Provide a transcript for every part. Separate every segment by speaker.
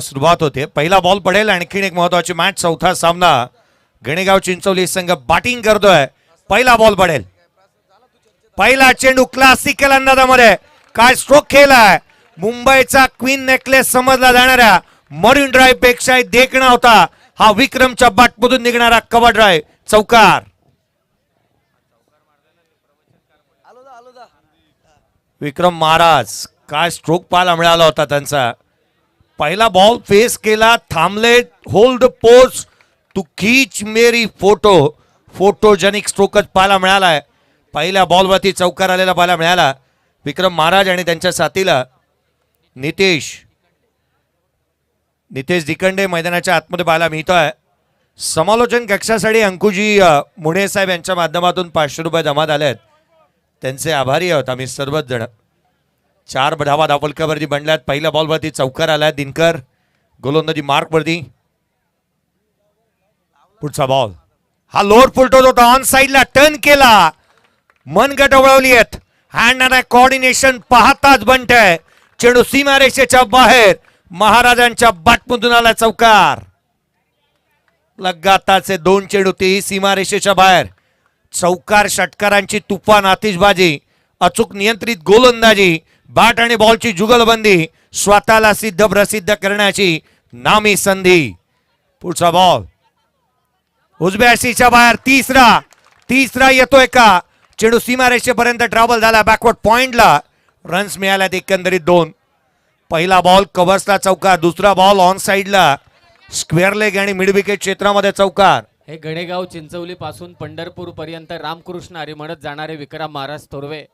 Speaker 1: सुरुवात होते. पहिला बॉल पडेल. आणखीन एक महत्वाची मॅच, चौथा सामना. गणेगाव चिंचवली संघ बॅटिंग करतोय. पहिला बॉल पडेल. पहिला चेंडू क्लासिकल अंदाजामध्ये काय स्ट्रोक केलाय. मुंबईचा क्वीन नेकलेस समजला जाणाऱ्या मरीन ड्राईव्ह पेक्षा देखणा होता हा. विक्रमच्या बॅटमधून निघणारा कव्हर ड्राईव्ह चौकार. विक्रम महाराज काय स्ट्रोक पाहायला मिळाला होता त्यांचा. पहिला बॉल फेस केला, थांबले, होल्ड पोस्ट टू खीच मेरी फोटो. फोटोजेनिक स्ट्रोकच पाहायला मिळालाय. पहिल्या बॉलवरती चौकार आलेला पाहायला मिळाला. विक्रम महाराज आणि त्यांच्या साथीला नितेश दिखंडे मैदानाच्या आतमध्ये पाहायला मिळतोय. समालोचन कक्षासाठी अंकुजी मुणे साहेब यांच्या माध्यमातून 500 रुपये जमा झाले आहेत. त्यांचे आभारी आहोत आम्ही सर्वच जण. 4 धावा धावफलकावरती बनल्यात. पहिल्या बॉलवरती चौकार आलाय. दिनकर गोलंदाजी मार्कवरती. पुढचा बॉल हा लोअर फुलटोज होता. ऑन साइडला टर्न केला, मनगट वळवली आहेत. हँड आणि कोऑर्डिनेशन पाहताच बनतंय. चेंडू सीमारेषेच्या बाहेर. महाराजांच्या बॅटमधून आला चौकार. लगातारचे 2 चेंडू, तेही सीमारेषेच्या बाहेर. चौकार षटकारांची तुफान आतिषबाजी, अचूक नियंत्रित गोलंदाजी, बॅट आणि बॉलची जुगलबंदी, स्वतःला सिद्ध प्रसिद्ध करण्याची नामी संधी. पुढचा बॉल उजव्या शीच्या बाहेर. तिसरा येतोय का. चेंडू सीमारेषेपर्यंत ट्रॅव्हल झाला. बॅकवर्ड पॉइंटला रन्स मिळाल्यात एकंदरीत 2. पहिला बॉल कव्हर्सला चौकार. दुसरा बॉल ऑन साइडला स्क्वेअर लेग आणि मिड विकेट क्षेत्रामध्ये चौकार.
Speaker 2: हे गणेगाव चिंचवली पासून पंढरपूर पर्यंत रामकृष्ण हरी म्हणत जाणारे विक्रम महाराज थोरवे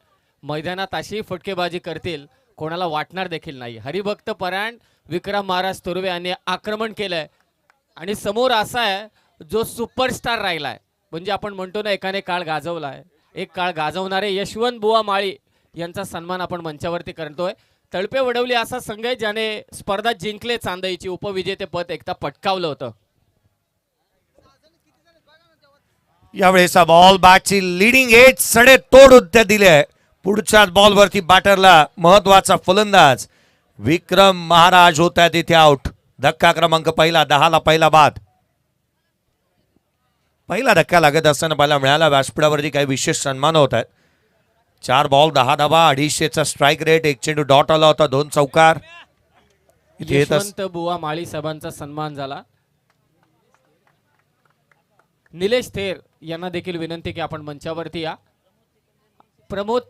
Speaker 2: मैदानात अशी फटकेबाजी करतील कोणाला वाटणार देखील नाही. हरिभक्त परायण विक्रम महाराज थोरवे यांनी आक्रमण केलंय आणि समोर असा आहे जो सुपरस्टार राहिलाय. म्हणजे आपण म्हणतो ना एकाने काळ गाजवलाय, एक काळ गाजवणारे यशवंत बुवा माळी यांचा सन्मान आपण मंचावरती करतोय. तळपे वडवली असा संघ आहे ज्याने स्पर्धा जिंकले. चांदईची उपविजेतेपद एकदा पटकावलं होतं.
Speaker 1: यावेळेचा बॉल बॅटची लिडिंग एज सडे तोड उत्तर दिले. पुढच्याच बॉलवरती बॅटरला महत्वाचा फलंदाज विक्रम महाराज होता तिथे आउट. धक्का क्रमांक पहिला. 10ला पहिला बाद. पहिला धक्का लागत असताना पाहायला मिळाला. व्यासपीठावरती काही विशेष सन्मान होत आहेत. 4 बॉल 10 धावा, 250चा स्ट्राईक रेट, 1 चेंडू डॉट आला होता, 2 चौकार.
Speaker 2: यशवंत बुवा माळी साहेबांचा सन्मान झाला. निलेश थेर यांना देखील विनंती की आपण मंचावरती या. प्रमोद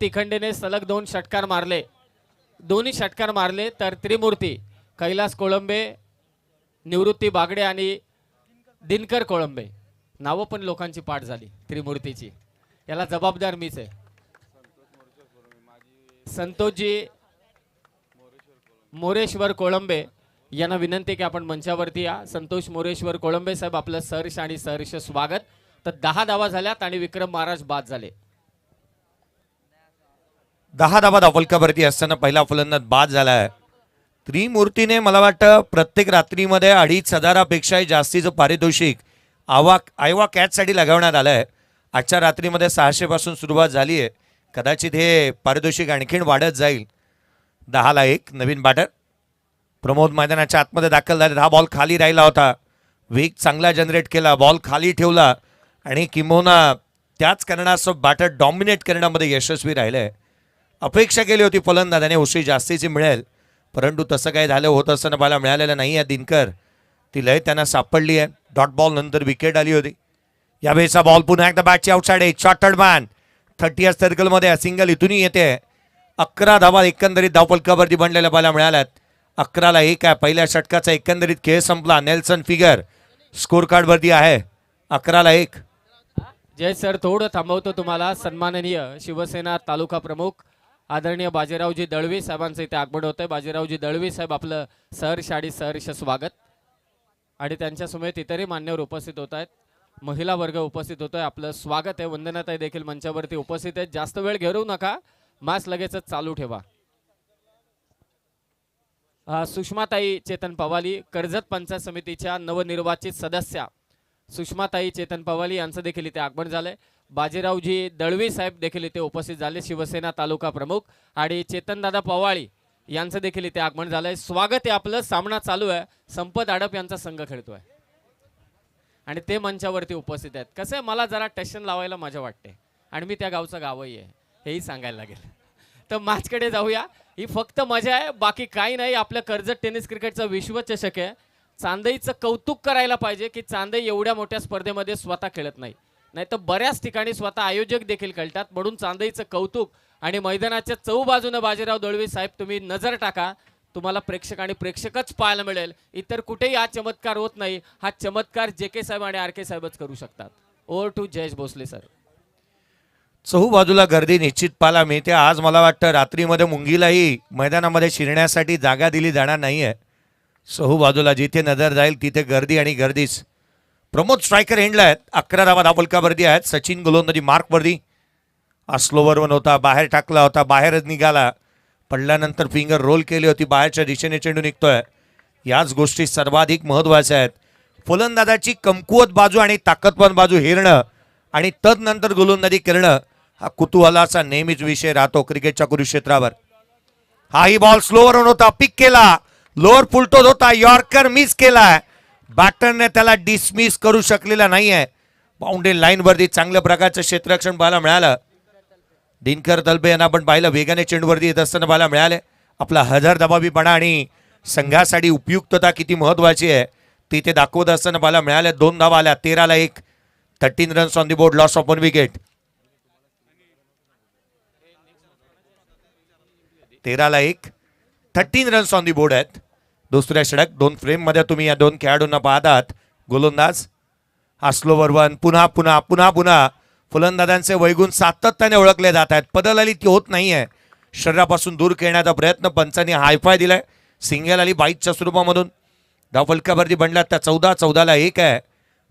Speaker 2: तिखंडेने सलग 2 षटकार मारले. दोन्ही षटकार मारले तर त्रिमूर्ती कैलास कोळंबे, निवृत्ती बागडे आणि दिनकर कोळंबे नावं पण लोकांची पाठ झाली त्रिमूर्तीची. याला जबाबदार मीच आहे. संतोषजी मोरेश्वर कोळंबे यांना विनंती की आपण मंचावरती या. संतोष मोरेश्वर कोळंबे साहेब आपलं सहर्ष आणि सहर्ष स्वागत. तर 10 धावा झाल्यात आणि विक्रम महाराज बाद झाले.
Speaker 1: 10 धावा धावफलकावरती असताना पहिला फलंदाज बाद झालाय. त्रिमूर्तीने मला वाटतं प्रत्येक रात्रीमध्ये 2,500पेक्षाही जास्तीचं पारितोषिक आयवा कॅचसाठी लगावण्यात आलं आहे. आजच्या रात्रीमध्ये 600 पासून सुरुवात झाली आहे. कदाचित हे पारितोषिक आणखीन वाढत जाईल. 10ला 1. नवीन बॅटर प्रमोद मैदानाच्या आतमध्ये दाखल झाले. हा बॉल खाली राहिला होता. वेग चांगला जनरेट केला, बॉल खाली ठेवला आणि किंबहुना त्याच कारणास्तव बॅटर डॉमिनेट करण्यामध्ये यशस्वी राहिले. अपेक्षा केली होती फलंदाजाने उसळी जास्तीची मिळेल, परंतु तसं काही झालं होत असताना पाहायला मिळालेलं नाही आहे. दिनकर ती लय त्यांना सापडली आहे. डॉट बॉल नंतर विकेट आली होती. यावेळेचा बॉल पुन्हा एकदा बॅटची आउटसाइड आहे. शॉर्टड मॅन 30 सर्कलमध्ये सिंगल इथूनही येते. 11 धावा एकंदरीत धावफलकावरती बनलेल्या पाहायला मिळाल्यात. 11ला 1 आहे. पहिल्या षटकाचा एकंदरीत खेळ संपला. नेल्सन फिगर स्कोर कार्ड वरती आहे. 11ला 1.
Speaker 2: जय सर, थोडं थांबवतो तुम्हाला. सन्माननीय शिवसेना तालुका प्रमुख आदरणीय बाजीरावजी दळवी साहेबांचं इथे आगमन होतंय. बाजीरावजी दळवी साहेब आपलं सहर्ष आणि सहर्ष स्वागत. आणि त्यांच्या समेत इतरही मान्यवर उपस्थित होत आहेत. महिला वर्ग उपस्थित होतोय. आपलं स्वागत आहे. वंदनाताई देखील मंचावरती उपस्थित आहेत. जास्त वेळ घेऊ नका, मास लगेचच चालू ठेवा. सुषमाताई चेतन पवाली कर्जत पंचायत समितीच्या नवनिर्वाचित सदस्या सुषमाताई चेतन पवाली यांचं देखील इथे आगमन झालंय. बाजीरावजी दळवी साहेब देखील इथे उपस्थित झाले, शिवसेना तालुका प्रमुख. आणि चेतनदादा पवाळी यांचं देखील इथे आगमन झालंय. स्वागत आहे आपलं. सामना चालू आहे. संपत आडप यांचा संघ खेळतोय आणि ते मंचावरती उपस्थित आहेत. कसं आहे, मला जरा टेन्शन लावायला मजा वाटते आणि मी त्या गावचा गावही आहे हेही सांगायला लागेल. तर मॅचकडे जाऊया. ही फक्त मजा आहे, बाकी काही नाही. आपलं कर्जत टेनिस क्रिकेटचं विश्वचषक आहे. चांदईचं कौतुक करायला पाहिजे की चांदई एवढ्या मोठ्या स्पर्धेमध्ये स्वतः खेळत नाही, नाही तर बऱ्याच ठिकाणी स्वतः आयोजक देखील खेळतात. म्हणून चांदईचं कौतुक. आणि मैदानाच्या चौबाजूनं बाजीराव दळवी साहेब तुम्ही नजर टाका, तुम्हाला प्रेक्षक आणि प्रेक्षकच पाहायला मिळेल. इतर कुठेही हा चमत्कार होत नाही. हा चमत्कार JK साहेब आणि RK साहेबच करू शकतात. Over to Jayesh Bhosale sir.
Speaker 1: चहूबाजूला गर्दी निश्चित पाहायला मिळते. आज मला वाटतं रात्रीमध्ये मुंगीलाही मैदानामध्ये शिरण्यासाठी जागा दिली जाणार नाही आहे. चहूबाजूला जिथे नजर जाईल तिथे गर्दी आणि गर्दीच. प्रमोद स्ट्रायकर एंडला आहेत. 11 धावा धावफलकावरती आहेत. सचिन गोलंदाजी मार्कवरती. स्लोवर वन होता, बाहेर टाकला होता, बाहेरच निघाला. पडल्यानंतर फिंगर रोल केली होती, बाहेरच्या दिशेने चेंडू निघतोय. याच गोष्टी सर्वाधिक महत्त्वाच्या आहेत. फलंदाजाची कमकुवत बाजू आणि ताकदवान बाजू हेरणं आणि तदनंतर गोलंदाजी करणं हा कुतूहलाचा नेहमीच विषय राहतो क्रिकेटच्या कुरुक्षेत्रावर. हाही बॉल स्लोवर वन होता, पिक केला. लोअर फुलटोस होता, यॉर्कर मिस केलाय. बॅटरने त्याला डिसमिस करू शकलेला नाहीये. बाउंड्री लाईनवरती चांगल्या प्रकारचं क्षेत्ररक्षण पाहायला मिळालं. दिनकर तलबे यांना आपण पाहिलं वेगाने चेंडूवरती येत असताना पाहायला मिळाले. आपला हजरजबाबीपणा आणि संघासाठी उपयुक्तता किती महत्वाची आहे ती ते दाखवत असताना पाहायला मिळाले. 2 धावा आल्या. 13 13 runs on the board, loss of 1 wicket. 13 runs on the board आहेत. दुसऱ्या षटक 2 फ्रेम मध्ये तुम्ही या 2 खेळाडूंना पाहतात. गोलंदाज हा स्लोवर वन, पुन्हा पुन्हा पुन्हा पुन्हा फलंदाजांचे वैगुण सातत्याने ओळखले जात आहेत. पदल आली ती होत नाहीये. शरीरापासून दूर खेळण्याचा प्रयत्न पंचांनी हायफाय दिलाय. सिंगल आली बाईटच्या स्वरूपामधून. धावफलकावरती बनला त्या 14 आहे.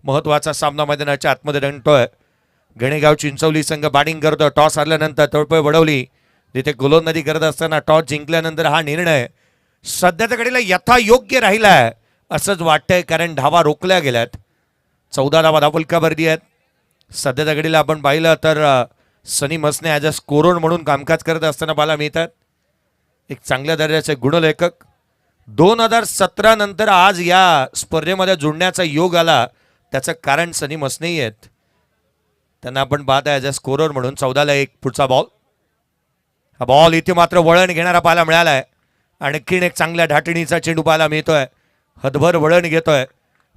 Speaker 1: महत्वाचा सामना मैदानाच्या आतमध्ये रंगतोय. गणेगाव चिंचवली संघ बॅटिंग करतो. टॉस हरल्यानंतर तळपय वडवली जिथे गोलंदाजी करत असताना टॉस जिंकल्यानंतर हा निर्णय सध्याच्या घडीला यथायोग्य राहिलाय असंच वाटतंय, कारण धावा रोखल्या गेल्यात. 14 धावा धावफलकावरती आहेत. सध्याच्या घडीला आपण पाहिलं तर सनी मसने ॲज अ स्कोरर म्हणून कामकाज करत असताना पाहायला मिळतात. एक चांगल्या दर्जाचे गुणलेखक. 2017 नंतर आज या स्पर्धेमध्ये जोडण्याचा योग आला, त्याचं कारण सनी मसनेही आहेत. त्यांना आपण पाहता ॲज अ स्कोरर म्हणून. 14 पुढचा बॉल. हा बॉल इथे मात्र वळण घेणारा पाहायला मिळालाय. आणखीन एक चांगल्या ढाटणीचा चेंडू पाहायला मिळतोय. हदभर वळण घेतोय.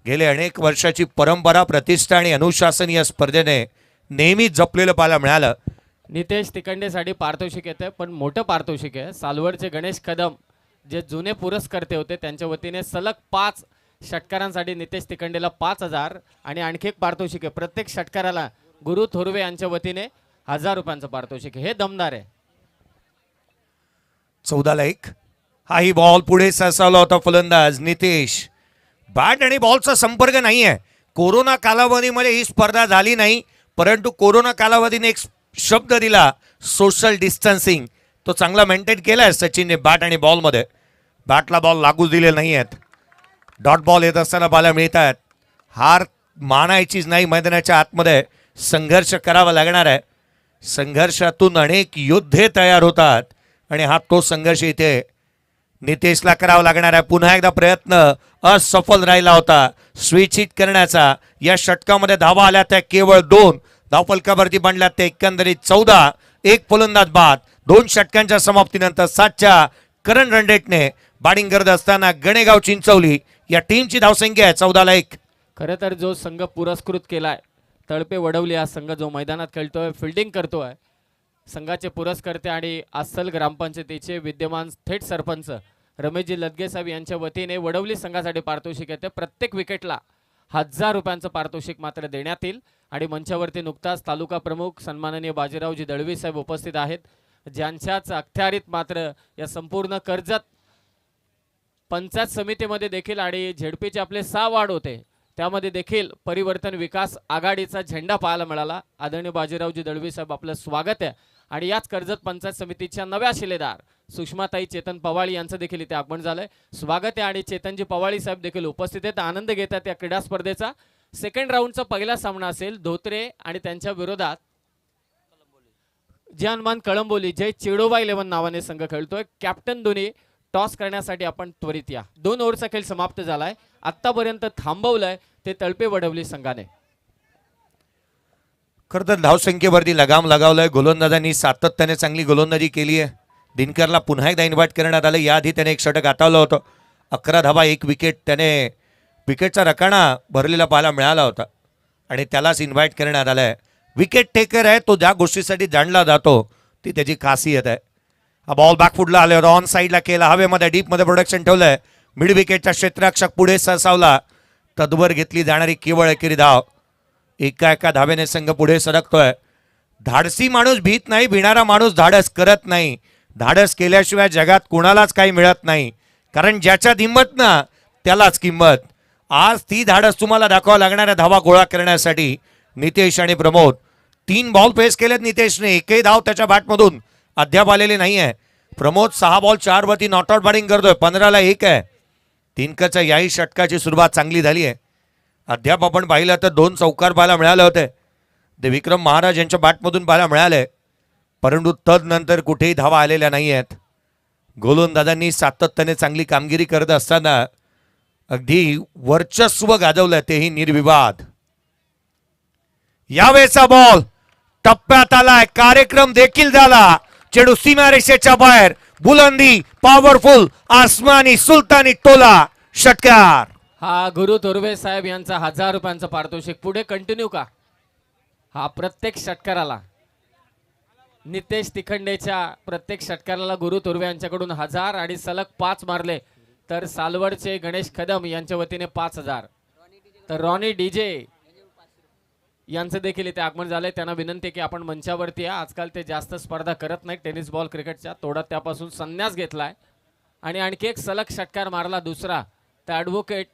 Speaker 1: गेले अनेक वर्षाची परंपरा, प्रतिष्ठा आणि अनुशासन या स्पर्धेने नेहमीच जपलेलं पाहायला मिळालं.
Speaker 2: नितेश तिकंडेसाठी पारितोषिक येते, पण मोठं पारितोषिक आहे. सालवडचे गणेश कदम जे जुने पुरस्कर्ते होते त्यांच्या वतीने सलग 5 षटकारांसाठी नितेश तिकंडेला 5,000 आणि आणखी एक पारितोषिक आहे. प्रत्येक षटकाराला गुरु थोरवे यांच्या वतीने 1000 रुपयांचं पारितोषिक आहे. हे दमदार आहे.
Speaker 1: 14 हाही बॉल पुढे सरसावला होता फलंदाज नितेश. बॅट आणि बॉलचा संपर्क नाही आहे. कोरोना कालावधीमध्ये ही स्पर्धा झाली नाही, परंतु कोरोना कालावधीने एक शब्द दिला, सोशल डिस्टन्सिंग. तो चांगला मेंटेन केलाय सचिनने बॅट आणि बॉलमध्ये. बॅटला बॉल लागू दिले नाही आहेत. डॉट बॉल येत असताना पाहायला मिळतात. हार मानायचीच नाही. मैदानाच्या आतमध्ये संघर्ष करावा लागणार आहे. संघर्षातून अनेक योद्धे तयार होतात आणि हा तो संघर्ष इथे नितेशला करावा लागणार आहे. पुन्हा एकदा प्रयत्न असफल राहिला होता स्विच हिट करण्याचा. या षटकामध्ये धावा आल्या त्या केवळ 2. धावफलकावरती बनल्या ते एकंदरीत 14. एक फलंदाज बाद. 2 षटकांच्या समाप्तीनंतर 7च्या करंट रन रेटने बॅटिंग करत असताना गणेगाव चिंचवली या टीमची धावसंख्या आहे 14-1.
Speaker 2: खरं तर जो संघ पुरस्कृत केलाय तळपे वडवली, हा संघ जो मैदानात खेळतोय, फिल्डिंग करतोय, संघाचे पुरस्कर्ते आणि अस्सल ग्रामपंचायतीचे विद्यमान थेट सरपंच रमेशजी लदगे साहेब यांच्या वतीने वडवली संघासाठी पारितोषिक येते. प्रत्येक विकेटला 1000 रुपयांचं पारितोषिक मात्र देण्यात येईल. आणि मंचावरती नुकताच तालुका प्रमुख सन्माननीय बाजीरावजी दळवी साहेब उपस्थित आहेत, ज्यांच्याच अखत्यारीत मात्र या संपूर्ण कर्जत पंचायत समितीमध्ये देखील आणि झेडपीचे आपले 6 वार्ड होते त्यामध्ये देखील परिवर्तन विकास आघाडीचा झेंडा पाहायला मिळाला. आदरणीय बाजीरावजी दळवी साहेब आपलं स्वागत आहे. आणि याच कर्जत पंचायत समितीच्या नव्या शिलेदार सुषमाताई चेतन पवाळी यांचं देखील इथे आगमन झालंय. स्वागत आहे. आणि चेतनजी पवाळी साहेब देखील उपस्थित आहेत, आनंद घेतात या क्रीडा स्पर्धेचा. सेकंड राऊंडचा पहिला सामना असेल धोत्रे आणि त्यांच्या विरोधात जे हनुमान कळंबोली जय चेडोबा 11 नावाने संघ खेळतोय. कॅप्टन धोनी टॉस करण्यासाठी आपण त्वरित या. 2 ओव्हरचा खेळ समाप्त झालाय. आतापर्यंत थांबवलंय ते तळपे वडवली संघाने.
Speaker 1: खरं तर धावसंख्येवरती लगाम लगावलाय. गोलंदाजांनी सातत्याने चांगली गोलंदाजी केली आहे. दिनकरला पुन्हा एकदा इन्व्हाइट करण्यात आलं. याआधी त्याने एक षटक हातावलं होतं. 11 धावा 1 विकेट त्याने विकेटचा रकाना भरलेला पाहायला मिळाला होता आणि त्यालाच इन्व्हाइट करण्यात आलं आहे. विकेट टेकर आहे तो. ज्या गोष्टीसाठी जाणला जातो ती त्याची खासियत आहे. हा बॉल बॅकफुटला आले होता. ऑन साईडला केला. हवेमध्ये डीपमध्ये प्रोडक्शन ठेवलंय. मिड विकेटचा क्षेत्ररक्षक पुढे सरसावला. तदवर घेतली जाणारी केवळ एकेरी धाव. एका धावेने संघ पुढे सरकतोय. धाडसी माणूस भीत नाही. भिणारा माणूस धाडस करत नाही. धाडस केल्याशिवाय जगात कुणालाच काही मिळत नाही. कारण ज्याच्यात हिंमत ना त्यालाच किंमत. आज ती धाडस तुम्हाला दाखवावं लागणार आहे धावा गोळा करण्यासाठी. नितेश आणि प्रमोद 3 बॉल पेस केलेत नितेशने. एकही धाव त्याच्या बॅटमधून अद्याप आलेली नाही आहे. प्रमोद 6 बॉल 4 वरती नॉट आउट बॅटिंग करतोय. 15ला 1 आहे. तिनकरच्या याही षटकाची सुरुवात चांगली झाली आहे. अद्याप आपण पाहिलं तर 2 चौकार पाहायला मिळाले होते ते विक्रम महाराज यांच्या बॅटमधून पाहायला मिळाले. परंतु तदनंतर कुठेही धावा आलेल्या नाही आहेत. गोलंदाजांनी सातत्याने चांगली कामगिरी करत असताना अगदी वर्चस्व गाजवलं तेही निर्विवाद. यावेळेचा बॉल टप्प्यात आलाय. कार्यक्रम देखील झाला. चेंडू सीमारेषेच्या बाहेर. बुलंदी पॉवरफुल आसमानी सुलतानी टोला. षटकार.
Speaker 2: हा गुरु थोरवे साहेब यांचा 1000 रुपयांचा पारितोषिक. पुढे कंटिन्यू का. हा प्रत्येक षटकाराला नितेश तिखंडेच्या प्रत्येक षटकाराला गुरु थोरवे यांच्याकडून 1000 आणि सलग 5 मारले तर सालवडचे गणेश कदम यांच्या वतीने 5000. तर रॉनी डीजे यांचं देखील इथे आगमन झालंय. त्यांना विनंती की आपण मंचावरती या. आजकाल ते जास्त स्पर्धा करत नाहीत टेनिस बॉल क्रिकेटच्या. थोडा त्यापासून संन्यास घेतलाय आणि आणखी एक सलग षटकार मारला दुसरा. तर ॲडव्होकेट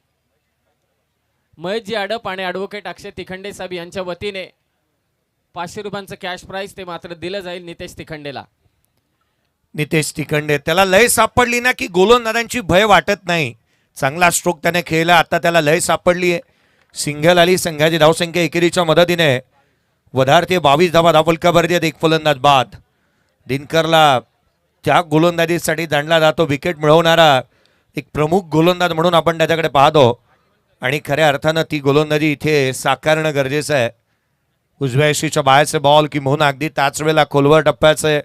Speaker 2: महेशजी अडप आणि ॲडव्होकेट अक्षय तिखंडे साहेब यांच्या वतीने 500 रुपयांचं कॅश प्राइज ते मात्र दिलं जाईल नितेश तिखंडेला.
Speaker 1: नितेश तिखंडे त्याला लय सापडली ना की गोलंदाजांची भय वाटत नाही. चांगला स्ट्रोक त्याने खेळला. आता त्याला लय सापडली आहे. सिंगल आली. संघाची धावसंख्या एकेरीच्या मदतीने वधारते. 22 धावा धावफलकावरती आहेत. 1 फलंदाज बाद. दिनकरला त्या गोलंदाजीसाठी जाणला जातो. विकेट मिळवणारा एक प्रमुख गोलंदाज म्हणून आपण त्याच्याकडे पाहतो आणि खऱ्या अर्थानं ती गोलंदाजी इथे साकारणं गरजेचं आहे. उजव्या यशीच्या बाहेरचे बॉल किंवा अगदी त्याच वेळेला खोलवर टप्प्याचे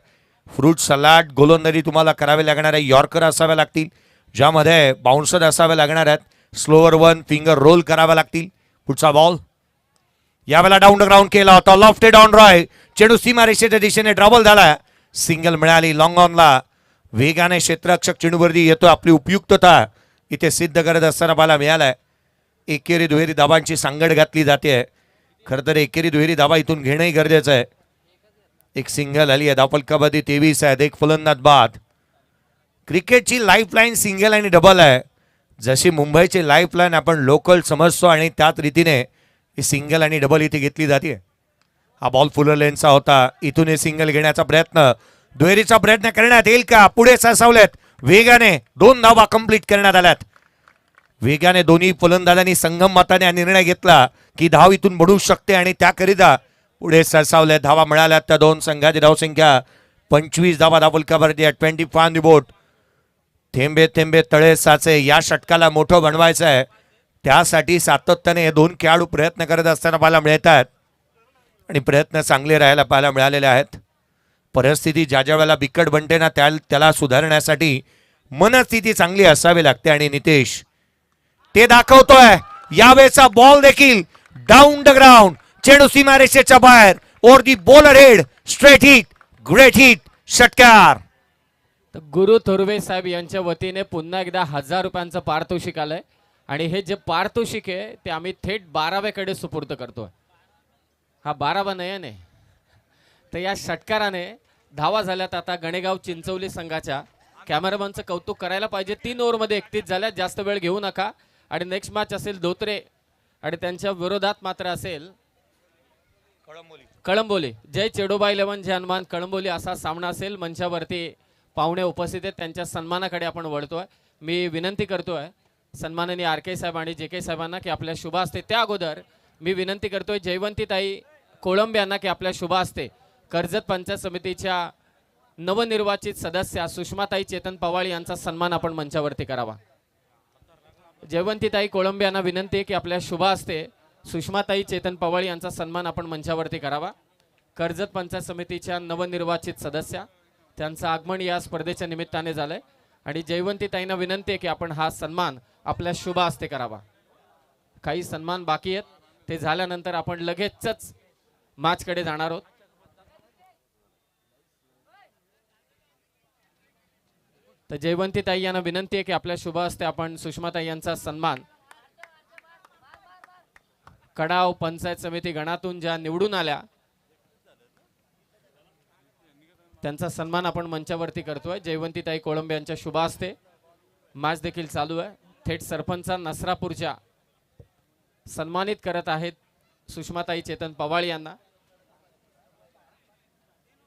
Speaker 1: फ्रूट सलाड गोलंदाजी तुम्हाला करावे लागणार आहे. यॉर्कर असाव्या लागतील ज्यामध्ये बाउन्सर असावे लागणार आहेत. स्लोअर 1 फिंगर रोल कराव्या लागतील. पुढचा बॉल यावेळेला डाऊन द ग्राउंड केला होता. Lofted on Roy. चेंडू सीमारेषेच्या दिशेने ट्रॅव्हल झाला. सिंगल मिळाली. लॉंग ऑनला वेगाने क्षेत्ररक्षक चेंडूवरती येतो. आपली उपयुक्तता इथे सिद्ध करत असताना पाहायला मिळालाय. एकेरी दुहेरी धाबांची सांगड घातली जाते. खरं तर एकेरी दुहेरी धाबा इथून घेणंही गरजेचं आहे. एक सिंगल आली आहे. धावफलकामध्ये 23 आहेत. 1 फलंदाज बाद. क्रिकेटची लाईफलाईन सिंगल आणि डबल आहे. जशी मुंबईची लाईफलाईन आपण लोकल समजतो आणि त्याच रीतीने ही सिंगल आणि डबल इथे घेतली जाते. हा बॉल फुलर लेनचा होता. इथून हे सिंगल घेण्याचा प्रयत्न दुहेरीचा प्रयत्न करण्यात येईल का. पुढे सरसावलेत वेगाने. 2 धावा कंप्लीट करण्यात आल्यात. वेगाने दोन्ही फलंदाजांनी संगम मताने हा निर्णय घेतला की धाव इथून बढू शकते आणि त्याकरिता पुढे सरसावले. धावा मिळाल्या त्या 2 संघाची धावसंख्या 25 धावा धावफलकावरती 25 ऑन द बोर्ड. थेंबे थेंबे तळे साचे. या षटकाला मोठं बनवायचं आहे. त्यासाठी सातत्याने हे 2 खेळाडू प्रयत्न करत असताना पाहायला मिळतात आणि प्रयत्न चांगले राहायला पाहायला मिळालेले आहेत. परिस्थिती ज्या ज्या वेळेला बिकट बनते ना त्याला सुधारण्यासाठी मनस्थिती चांगली असावी लागते आणि नितेश ते दाखवतोय. यावेळेचा बॉल देखील डाऊन द ग्राउंड. चेंडू सीमारेषेच्या बाहेर. Over the bowler head. Straight hit. Great hit. षटकार.
Speaker 2: तर गुरु थोरवे साहेब यांच्या वतीने पुन्हा एकदा 1000 रुपयांचं पारितोषिक आलंय आणि हे जे पारितोषिक आहे ते आम्ही थेट 12व्याकडे सुपूर्द करतोय. हा 12वा नयन आहे. तर या षटकाराने धावा झाल्यात आता गणेगाव चिंचवली संघाच्या. कॅमेरामॅनचं कौतुक करायला पाहिजे. 3 ओव्हरमध्ये 31 झाल्या. जास्त वेळ घेऊ नका. आणि नेक्स्ट मॅच असेल धोत्रे आणि त्यांच्या विरोधात मात्र असेल कळंबोली. जय चेडोबा 11 जय हनुमान कळंबोली असा सामना असेल. मंचावरती पाहुणे उपस्थित आहेत. त्यांच्या सन्मानाकडे आपण वळतोय. मी विनंती करतोय सन्माननीय RK साहेब आणि JK साहेबांना की आपल्या शुभ असते. त्या अगोदर मी विनंती करतोय जयवंतीताई कोळंबे यांना की आपल्या शुभ असते कर्जत पंचायत समितीच्या नवनिर्वाचित सदस्या सुषमाताई चेतन पवाळ यांचा सन्मान आपण मंचावरती करावा. जयवंतीताई कोळंबे यांना विनंती आहे की आपल्या शुभ हस्ते सुषमाताई चेतन पवाळ यांचा सन्मान आपण मंचावरती करावा. कर्जत पंचायत समितीच्या नवनिर्वाचित सदस्या, त्यांचं आगमन या स्पर्धेच्या निमित्ताने झालंय आणि जयवंतीताईंना विनंती आहे की आपण हा सन्मान आपल्या शुभ हस्ते करावा. काही सन्मान बाकी आहेत, ते झाल्यानंतर आपण लगेचच मॅचकडे जाणार आहोत. तर जयवंतीताई यांना विनंती आहे की आपल्या शुभ हस्ते आपण सुषमाताई यांचा सन्मान कडाव पंचायत समिती गणातून ज्या निवडून आल्या त्यांचा सन्मान आपण मंचावरती करतोय. जयवंतीताई कोळंबे यांच्या शुभ हस्ते मॅच देखील चालू आहे. थेट सरपंचा नसरापूरच्या सन्मानित करत आहेत सुषमाताई चेतन पवाळ यांना.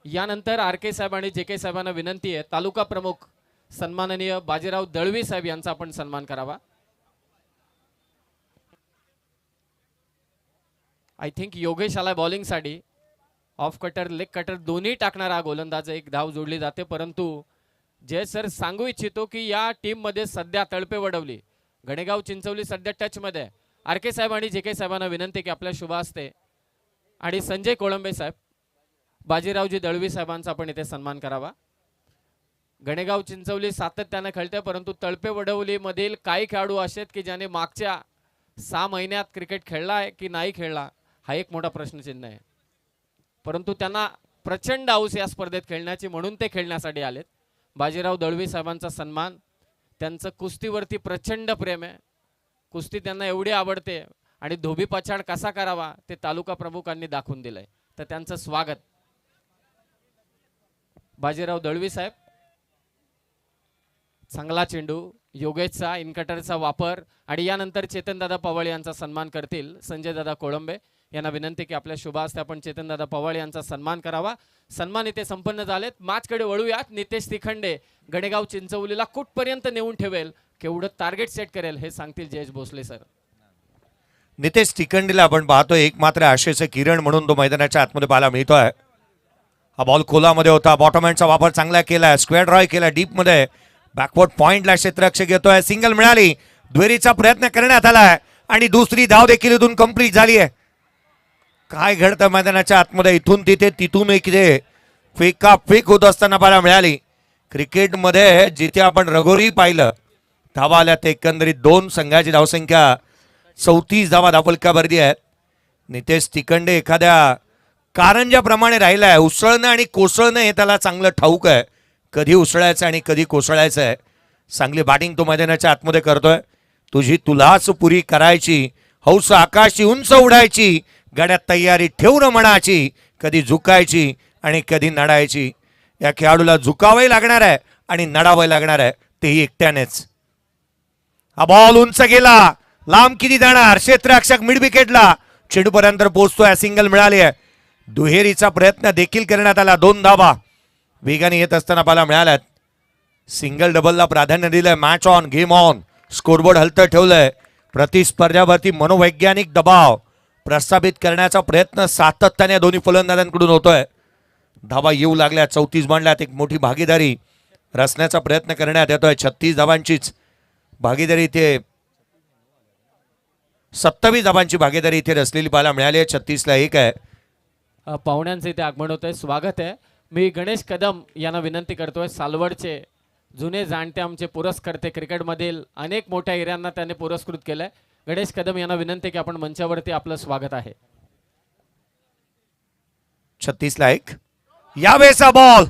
Speaker 2: यानंतर आर के साहेब आणि जे के साहेबांना विनंती आहे तालुका प्रमुख सन्माननीय बाजीराव दळवी साहेब यांचा आपण सन्मान करावा. आय थिंक योगेश आलाय बॉलिंगसाठी. ऑफ कटर लेग कटर दोन्ही टाकणारा गोलंदाज, एक धाव जोडली जाते. परंतु जय सर सांगू इच्छितो की या टीम मध्ये सध्या तळपे वडवली, गणेगाव चिंचवली सध्या टच मध्ये. आर के साहेब आणि जे के साहेबांना विनंती की आपल्या शुभ हस्ते आणि संजय कोळंबे साहेब, बाजीरावजी दळवी साहेबांचा आपण इथे सन्मान करावा. गणेगाव चिंचवली सातत्याने खेळते, परंतु तळपे वडवली मधील काही खेळाडू असे आहेत की ज्याने मागच्या 6 महिन्यात क्रिकेट खेळला आहे की नाही खेळला हा एक मोठा प्रश्नचिन्ह आहे. परंतु त्यांना प्रचंड हौस या स्पर्धेत खेळण्याची, म्हणून ते खेळण्यासाठी आलेत. बाजीराव दळवी साहेबांचा सन्मान, त्यांचं कुस्तीवरती प्रचंड प्रेम आहे, कुस्ती त्यांना एवढी आवडते आणि धोबी पछाड कसा करावा ते तालुका प्रमुखांनी दाखवून दिलंय. तर त्यांचं स्वागत. बाजीराव दळवी साहेब, चांगला चेंडू, योगेशचा इनकटरचा वापर आणि यानंतर चेतनदादा पवाळ यांचा सन्मान करतील संजयदादा कोळंबे यांना विनंती की आपल्या शुभ हस्ते आपण चेतनदादा पवाळ यांचा सन्मान करावा. सन्मान इथे संपन्न झालेत. मॅचकडे वळूयात. नितेश तिखंडे गणेगाव चिंचवलीला कुठपर्यंत नेऊन ठेवेल, केवढं टार्गेट सेट करेल हे सांगतील जयेश भोसले सर.
Speaker 1: नितेश तिखंडीला आपण पाहतोय एक मात्र आशेचं किरण म्हणून तो मैदानाच्या आतमध्ये पाहायला मिळतोय. हा बॉल खोलामध्ये होता, बॉटम हँडचा वापर चांगला केला, स्क्वेअर ड्रॉय केला डीप मध्ये, बॅकवर्ड पॉइंटला क्षेत्ररक्षक घेतोय. सिंगल मिळाली, दुहेरीचा प्रयत्न करण्यात आलाय आणि दुसरी धाव देखील इथून कंप्लीट झाली आहे. काय घडतं मैदानाच्या आतमध्ये, इथून तिथे तिथून इकडे फेकाफेक होत असताना पाहायला मिळाली. क्रिकेटमध्ये जिथे आपण रगोरी पाहिलं धावा आल्या ते एकंदरीत 2 संघाची धावसंख्या 34 धावा धावफलकावरती आहेत. नितेश तिखंडे एखाद्या कारंजाप्रमाणे राहिला आहे. उसळणं आणि कोसळणं हे त्याला चांगलं ठाऊक आहे, कधी उसळायचं आणि कधी कोसळायचं आहे. चांगली बॅटिंग तो मैदानाच्या आतमध्ये करतोय. तुझी तुलाच पुरी करायची, हौस आकाशी उंच उडायची, गाड्यात तयारी ठेवून मनाची, कधी झुकायची आणि कधी नडायची. या खेळाडूला झुकावंही लागणार आहे आणि नडावं लागणार आहे, तेही एकट्यानेच. हा बॉल उंच गेला, लांब किती जाणार, क्षेत्ररक्षक मिड विकेटला चेंडूपर्यंत पोहोचतोय. सिंगल मिळाली आहे, दुहेरीचा प्रयत्न देखील करण्यात आला. 2 धावा वेगाने येत असताना पाहायला मिळाल्यात. सिंगल डबलला प्राधान्य दिलंय. Match on, game on, scoreboard हलतं ठेवलंय. प्रतिस्पर्ध्यावरती मनोवैज्ञानिक दबाव प्रस्थापित करण्याचा प्रयत्न सातत्याने दोन्ही फलंदाजांकडून होतोय. धावा येऊ लागल्या, 34 मांडल्यात. एक मोठी भागीदारी रचण्याचा प्रयत्न करण्यात येतोय. 36 धावांचीच भागीदारी इथे, 27 धावांची भागीदारी इथे रचलेली पाहायला मिळाली आहे. 36 ला 1 आहे.
Speaker 2: पाहुण्यांचे इथे आगमन होत आहे, स्वागत आहे. मी गणेश कदम यांना विनंती करतोय, सालवडचे जुने जाणते आमचे पुरस्कर्ते, क्रिकेटमधील अनेक मोठ्या हिऱ्यांना त्याने पुरस्कृत केलंय. गणेश कदम यांना विनंती की आपण मंचावरती आपलं स्वागत आहे.
Speaker 1: 36 ला 1. यावेळेचा बॉल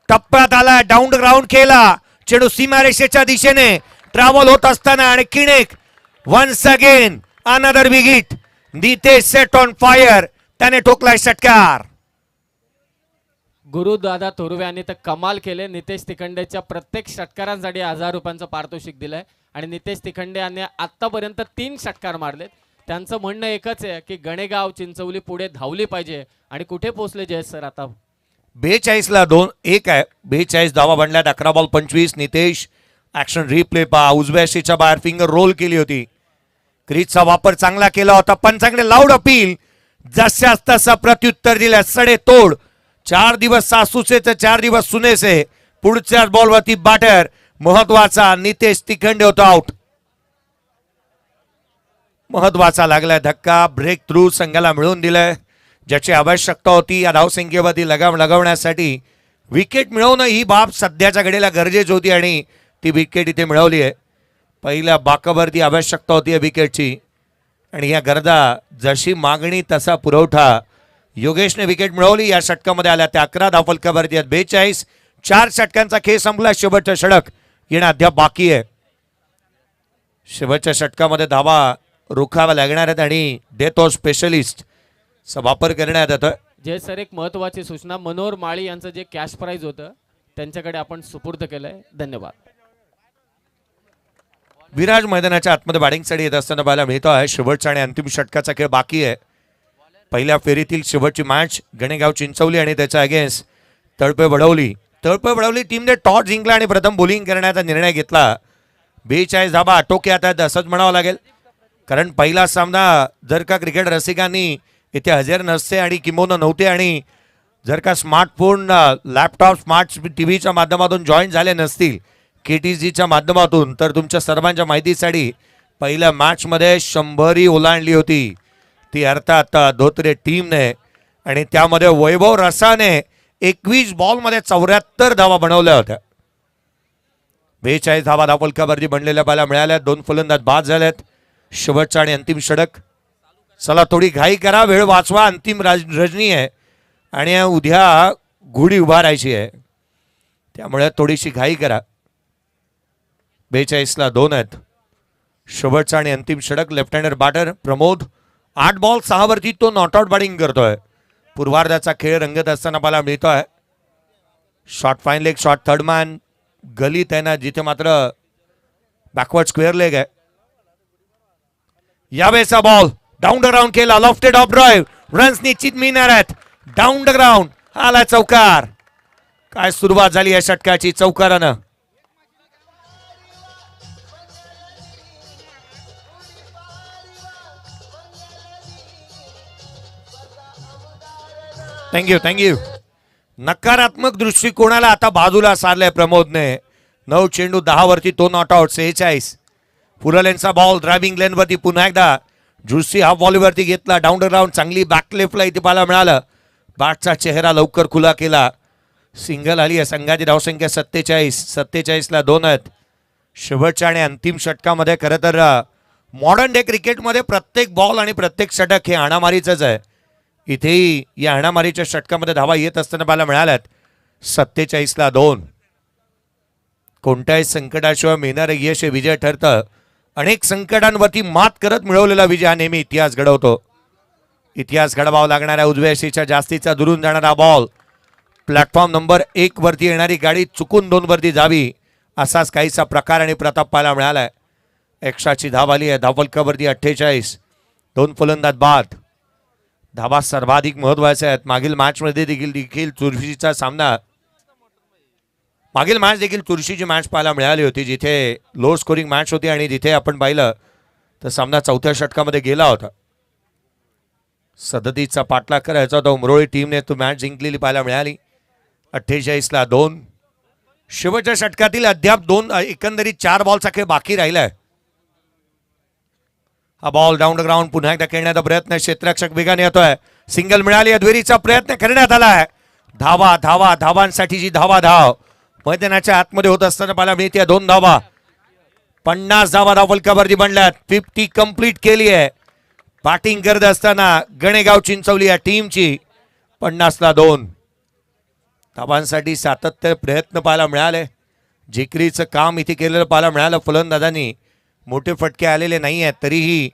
Speaker 1: टप्प्यात आला, डाऊन ग्राउंड केला, चेंडू सीमारेषेच्या दिशेने ट्रॅव्हल होत असताना आणि किणेक once again another big hit. Nitesh set on fire, त्याने ठोकलाय षटकार.
Speaker 2: गुरुदादा थोरवे यांनी तर कमाल केले. नितेश तिखंडेच्या प्रत्येक षटकारांसाठी 1000 रुपयांचं पारितोषिक दिलंय आणि नितेश तिखंडे यांनी आतापर्यंत 3 षटकार मारलेत. त्यांचं म्हणणं एकच आहे की गणेगाव चिंचवली पुढे धावली पाहिजे. आणि कुठे पोहोचले जयेश सर आता?
Speaker 1: 42 ला 2-1 आहे. 42 धावा बनल्यात. 11 बॉल 25. नितेश ऍक्शन रिप्ले पहा, उजव्या शीच्या बाहेर फिंगर रोल केली होती. क्रीजचा वापर चांगला केला होता, पण चांगले लाऊड अपील, जशास तसा प्रत्युत्तर दिल्या, सडे तोड 4 दिवस सासूचे तर 4 दिवस सुनेचे. पुढच्याच बॉलवरती बॅटर महत्वाचा नितेश तिखंडे होता आउट. महत्वाचा लागलाय धक्का. ब्रेक थ्रू संघाला मिळवून दिलाय, ज्याची आवश्यकता होती या धावसंख्येवरती लगाम लगवण्यासाठी. विकेट मिळवणं ही बाब सध्याच्या घडीला गरजेची होती आणि ती विकेट इथे मिळवली आहे. पहिल्या बाकावरती आवश्यकता होती या विकेटची आणि या गरजा जशी मागणी तसा पुरवठा. योगेशने विकेट मिळवली. या षटकामध्ये आल्या त्या 11 धावफलकावरती आहेत 42. 4 षटकांचा खेळ संपला. शेवटचं षटक येणं अद्याप बाकी आहे. शेवटच्या षटकामध्ये धावा रोखाव्या लागणार आहेत आणि डेथ ऑफ स्पेशलिस्ट चा वापर करण्यात येतोय.
Speaker 2: जय सर, एक महत्वाची सूचना, मनोहर माळी यांचं जे कॅश प्राइज होतं त्यांच्याकडे आपण सुपूर्द केलंय. धन्यवाद.
Speaker 1: विराज मैदानाच्या आतमध्ये बॅटिंगसाठी येत असताना पाहायला मिळतो आहे. शेवटचा आणि अंतिम षटकाचा खेळ बाकी आहे. पहिल्या फेरीतील शेवटची मॅच गणेगाव चिंचवली आणि त्याच्या अगेन्स्ट तळपे वडवली टीमने टॉस जिंकला आणि प्रथम बॉलिंग करण्याचा निर्णय घेतला. 42 धाबा आटोक्यात आहेत असंच म्हणावं लागेल, कारण पहिला सामना जर का क्रिकेट रसिकांनी इथे हजर नसते आणि किंबहुना नव्हते आणि जर का स्मार्टफोन, लॅपटॉप, स्मार्ट टीव्हीच्या माध्यमातून जॉईन झाले नसतील KTGच्या माध्यमातून, तर तुमच्या सर्वांच्या माहितीसाठी पहिल्या मॅचमध्ये 100 ओलांडली होती ती अर्थात धोत्रे टीमने आणि त्यामध्ये वैभव रसाने 21 बॉलमध्ये 74 धावा बनवल्या होत्या. 42 धावा धावफलकावरती बनलेल्या पाहायला मिळाल्या. 2 फलंदाज बाद झालेत. शेवटचा आणि अंतिम षटक. चला थोडी घाई करा, वेळ वाचवा. अंतिम रजनी आहे आणि उद्या गुढी उभारायची आहे, त्यामुळे थोडीशी घाई करा. 42ला 2 आहेत. शेवटचा आणि अंतिम षटक. Left hander batter Pramod 8 ball 6 वरती तो नॉट आउट बॅटिंग करतोय. पूर्वार्धाचा खेळ रंगत असताना पाहायला मिळतोय. Short fine leg, short third man गलीत आहे ना, जिथे मात्र बॅकवर्ड स्क्वेअर लेग आहे. यावेळेचा बॉल डाऊन द ग्राउंड केला. लॉफ्टेड ऑफ ड्राईव्ह, रन्स निश्चित मिळणार आहेत. डाऊन द ग्राउंड आला चौकार. काय सुरुवात झाली या षटकाची चौकारानं. थँक्यू. नकारात्मक दृष्टिकोनाला आता बाजूला सारलाय प्रमोदने. 9 चेंडू 10 वरती तो नॉट आउट. 46. फुललेनचा बॉल ड्रायव्हिंग लेन वरती पुन्हा एकदा जुसी हाफ व्हॉलीवरती घेतला. डाऊन द ग्राउंड चांगली बॅक लेफ्टला इथे पाहायला मिळालं. बॅटचा चेहरा लवकर खुला केला. सिंगल आली आहे. संघाची धावसंख्या 47ला 2 आहेत. शेवटच्या आणि अंतिम षटकामध्ये खरं तर मॉडर्न डे क्रिकेटमध्ये प्रत्येक बॉल आणि प्रत्येक षटक हे हाणामारीचंच आहे. इथेही या हाणामारीच्या षटकामध्ये धावा येत असताना पाहायला मिळाल्यात. 47ला 2. कोणत्याही संकटाशिवाय मिळणारं यश हे विजय ठरतं. अनेक संकटांवरती मात करत मिळवलेला विजय हा नेहमी इतिहास घडवतो. इतिहास घडवावा लागणाऱ्या उजव्या यशीच्या जास्तीचा दुरून जाणारा बॉल. प्लॅटफॉर्म नंबर 1 वरती येणारी गाडी चुकून 2 वरती जावी असाच काहीसा प्रकार आणि प्रताप पाहायला मिळालाय. एक्स्ट्राची धाव आली आहे. धावफलकावरती 48. 2 फलंदाज बाद. धावा सर्वाधिक महत्वाच्या आहेत. मागील मॅचमध्ये देखील चुरशीचा सामना, मागील मॅच देखील चुरशीची मॅच पाहायला मिळाली होती, जिथे लो स्कोरिंग मॅच होती आणि तिथे आपण पाहिलं तर सामना 4थ्या षटकामध्ये गेला होता. सदतीचा पाठलाग करायचा होता. उमरोळी टीमने तो मॅच जिंकलेली पाहायला मिळाली. 48ला 2. शेवटच्या षटकातील अद्याप 2 एकंदरीत 4 बॉलचा खेळ बाकी राहिलाय. हा बॉल डाऊन द ग्राउंड पुन्हा एकदा खेळण्याचा प्रयत्न. क्षेत्ररक्षक वेगाने येतोय. सिंगल मिळाली. अद्वेरीचा प्रयत्न करण्यात आलाय. धावांसाठीची धाव मैदानाच्या आतमध्ये होत असताना पाहायला मिळते 2 धावा. 50 धावा धावफलकावरती बनल्यात. 50 कंप्लीट केली आहे. बॅटिंग करत असताना गणेगाव चिंचवली या टीमची. 50ला 2. धावांसाठी सातत्य प्रयत्न पाहायला मिळाले. जिकरीचं काम इथे केलेलं पाहायला मिळालं. फलंदाजांनी मोठे फटके आलेले नाही आहेत, तरीही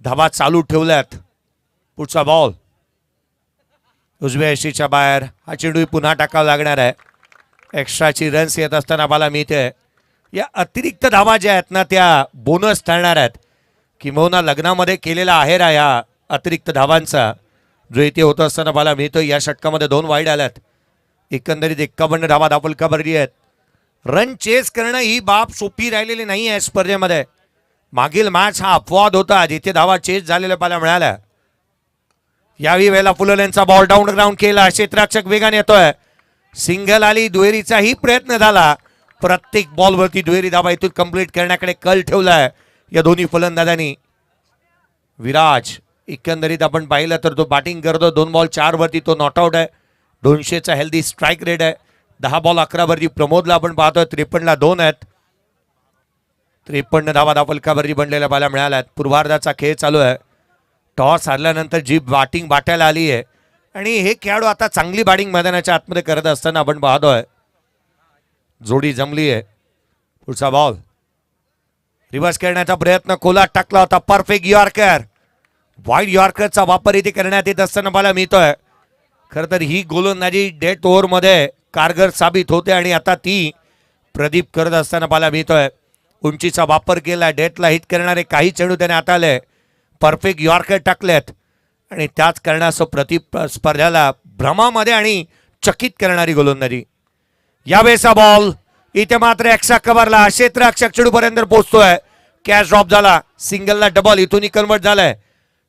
Speaker 1: धावा चालू ठेवल्यात. पुढचा बॉल उजव्या यशीच्या बाहेर. हा चेंडू पुन्हा टाकावा लागणार आहे. एक्स्ट्राची रन्स येत असताना पाहायला मिळते. या अतिरिक्त धावा ज्या आहेत ना त्या बोनस ठरणार आहेत. किंबहुना लग्नामध्ये केलेला आहेर आहे या अतिरिक्त धावांचा, जो इथे होत असताना पाहायला मिळतो. या षटकामध्ये 2 वाईड आल्यात. एकंदरीत 51 धावा धावफलकावरती आहेत. रन चेस करणं ही बाब सोपी राहिलेली नाही आहे स्पर्धेमध्ये. मागील मॅच हा अपवाद होता जिथे धावा चेस झालेल्या पाहायला मिळाल्या. याही वेळेला फुलोल्यांचा बॉल डाऊन ग्राउंड केला, क्षेत्ररक्षक वेगाने येतोय, सिंगल आली, दुहेरीचाही प्रयत्न झाला, प्रत्येक बॉलवरती दुहेरी धावा इथून कंप्लीट करण्याकडे कल ठेवलाय या दोन्ही फलंदाजांनी. विराज एकंदरीत आपण पाहिलं तर तो बॅटिंग करतो, 2 बॉल 4 वरती तो नॉट आउट आहे, 200चा हेल्दी स्ट्राईक रेट आहे. 10 बॉल 11 वरती प्रमोदला आपण पाहतोय 53ला 2 आहेत. 53 धावा फलकावरती बनलेल्या बाला मिळाल्यात. पूर्वार्धाचा खेळ चालू आहे. टॉस हारल्यानंतर जी बॅटिंग बाट्याला आली आहे आणि हे खेळाडू आता चांगली बॅटिंग मैदानाच्या आतमध्ये करत असताना आपण पाहतोय. जोडी जमली आहे. पुढचा बॉल रिव्हर्स करण्याचा प्रयत्न, खोलात टाकला होता, परफेक्ट यॉर्कर. वाईड यॉर्करचा वापर इथे करण्यात येत असताना मला मिळतोय. खरं तर ही गोलंदाजी डेथ ओव्हरमध्ये कारगर साबित होते आणि आता ती प्रदीप करत असताना मला मिळतोय. उंचीचा वापर केला, डेथला हिट करणारे काही चेंडू त्याने हाताळले, परफेक्ट यॉर्कर टाकलेत आणि त्याच कारणासह प्रदीप स्पर्धाला भ्रमामध्ये आणि चकित करणारी गोलंदाजी. यावेळेचा बॉल इथे मात्र एक्स्ट्रा कव्हरला, क्षेत्ररक्षक चेंडूपर्यंत पोहोचतोय, कॅच ड्रॉप झाला, सिंगलला डबल इथूनही कन्वर्ट झालाय.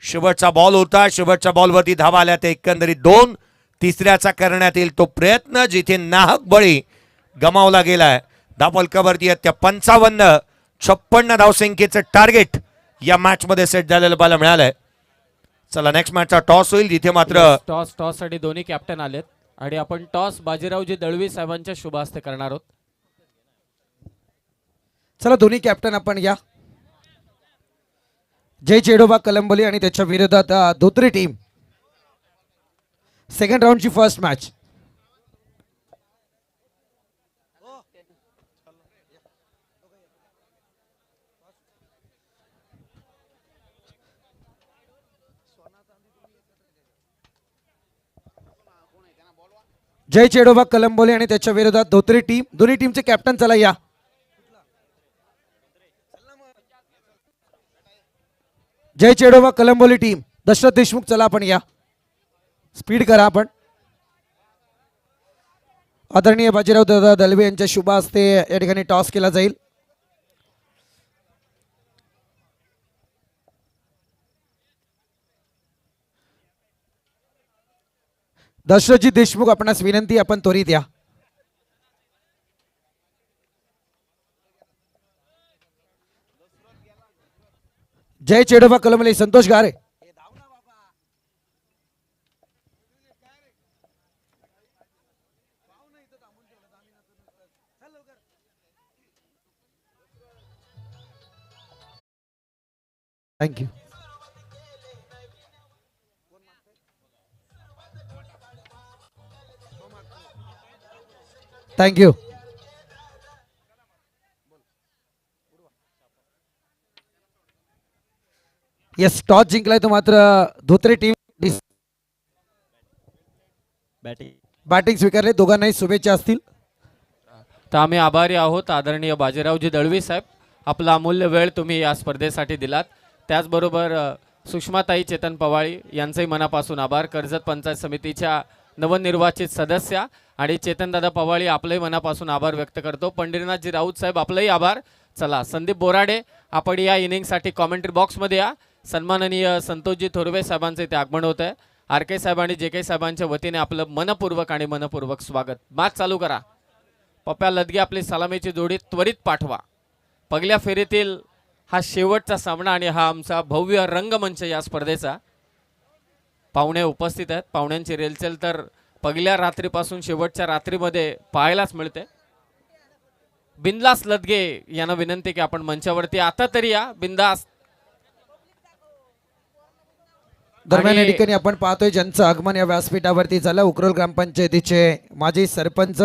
Speaker 1: शेवटचा बॉल होता, शेवटच्या बॉलवरती धावा आल्या ते एकंदरीत 2. तिसऱ्याचा करण्यात येईल तो प्रयत्न जिथे नाहक बळी गमावला गेलाय. धावफलकावरती त्या 55-56 धावसंख्येचं टार्गेट या मॅच मध्ये सेट झालेलं पाहायला मिळालंय. चला नेक्स्ट मॅचचा टॉस होईल, जिथे मात्र
Speaker 2: टॉस साठी दोन्ही कॅप्टन आलेत आणि आपण टॉस बाजीरावजी दळवी साहेबांच्या शुभ हस्ते करणार आहोत.
Speaker 3: चला दोन्ही कॅप्टन आपण या. जय चेडोबा कलंबोली आणि त्याच्या विरोधात धोत्री टीम. सेकंड राऊंडची फर्स्ट मॅच. जय चेडोबा कलंबोली आणि त्याच्या विरोधात धोत्री टीम. दोन्ही टीमचे कॅप्टन चला या. जय चेडोबा कलंबोली टीम दशरथ देशमुख चला आपण या. स्पीड करा आपण. आदरणीय बाजीराव दादा दलवे यांच्या शुभ हस्ते या ठिकाणी टॉस केला जाईल. दशरथजी देशमुख आपणास विनंती, आपण त्वरित या. जय चेडोबा कलंबोली संतोष गारे. थँक्यू. थँक्यू. येस, टॉस जिंकलाय तो मात्र धोत्रे टीम. बॅटिंग स्वीकारले, दोघांनाही शुभेच्छा असतील.
Speaker 2: तर आम्ही आभारी आहोत आदरणीय बाजीरावजी दळवी साहेब, आपला अमूल्य वेळ तुम्ही या स्पर्धेसाठी दिलात. त्याचबरोबर सुषमाताई चेतन पवाळी यांचंही मनापासून आभार. कर्जत पंचायत समितीच्या नवनिर्वाचित सदस्या आणि चेतनदादा पवाळी आपलंही मनापासून आभार व्यक्त करतो. पंढरीनाथजी राऊत साहेब आपलंही आभार. चला संदीप बोराडे आपण या इनिंगसाठी कॉमेंट्री बॉक्समध्ये या. सन्माननीय संतोषजी थोरवे साहेबांचे इथे आगमन होत आहे. आर के साहेब आणि जे के साहेबांच्या वतीने आपलं मनपूर्वक स्वागत. मॅच चालू करा. पप्प्या लदगे आपली सलामीची जोडी त्वरित पाठवा. पहिल्या फेरीतील हा शेवटचा सामना आणि हा आमचा भव्य रंगमंच या स्पर्धेचा. पाहुणे उपस्थित आहेत. पाहुण्यांची रेलचेल तर पहिल्या रात्रीपासून शेवटच्या रात्रीमध्ये पाहायलाच मिळते. बिंदास लदगे यांना विनंती की आपण मंचावरती आता तरी या. बिंदास.
Speaker 3: दरम्यान या ठिकाणी आपण पाहतोय ज्यांचं आगमन या व्यासपीठावरती झालं, उकरोल ग्रामपंचायतीचे माजी सरपंच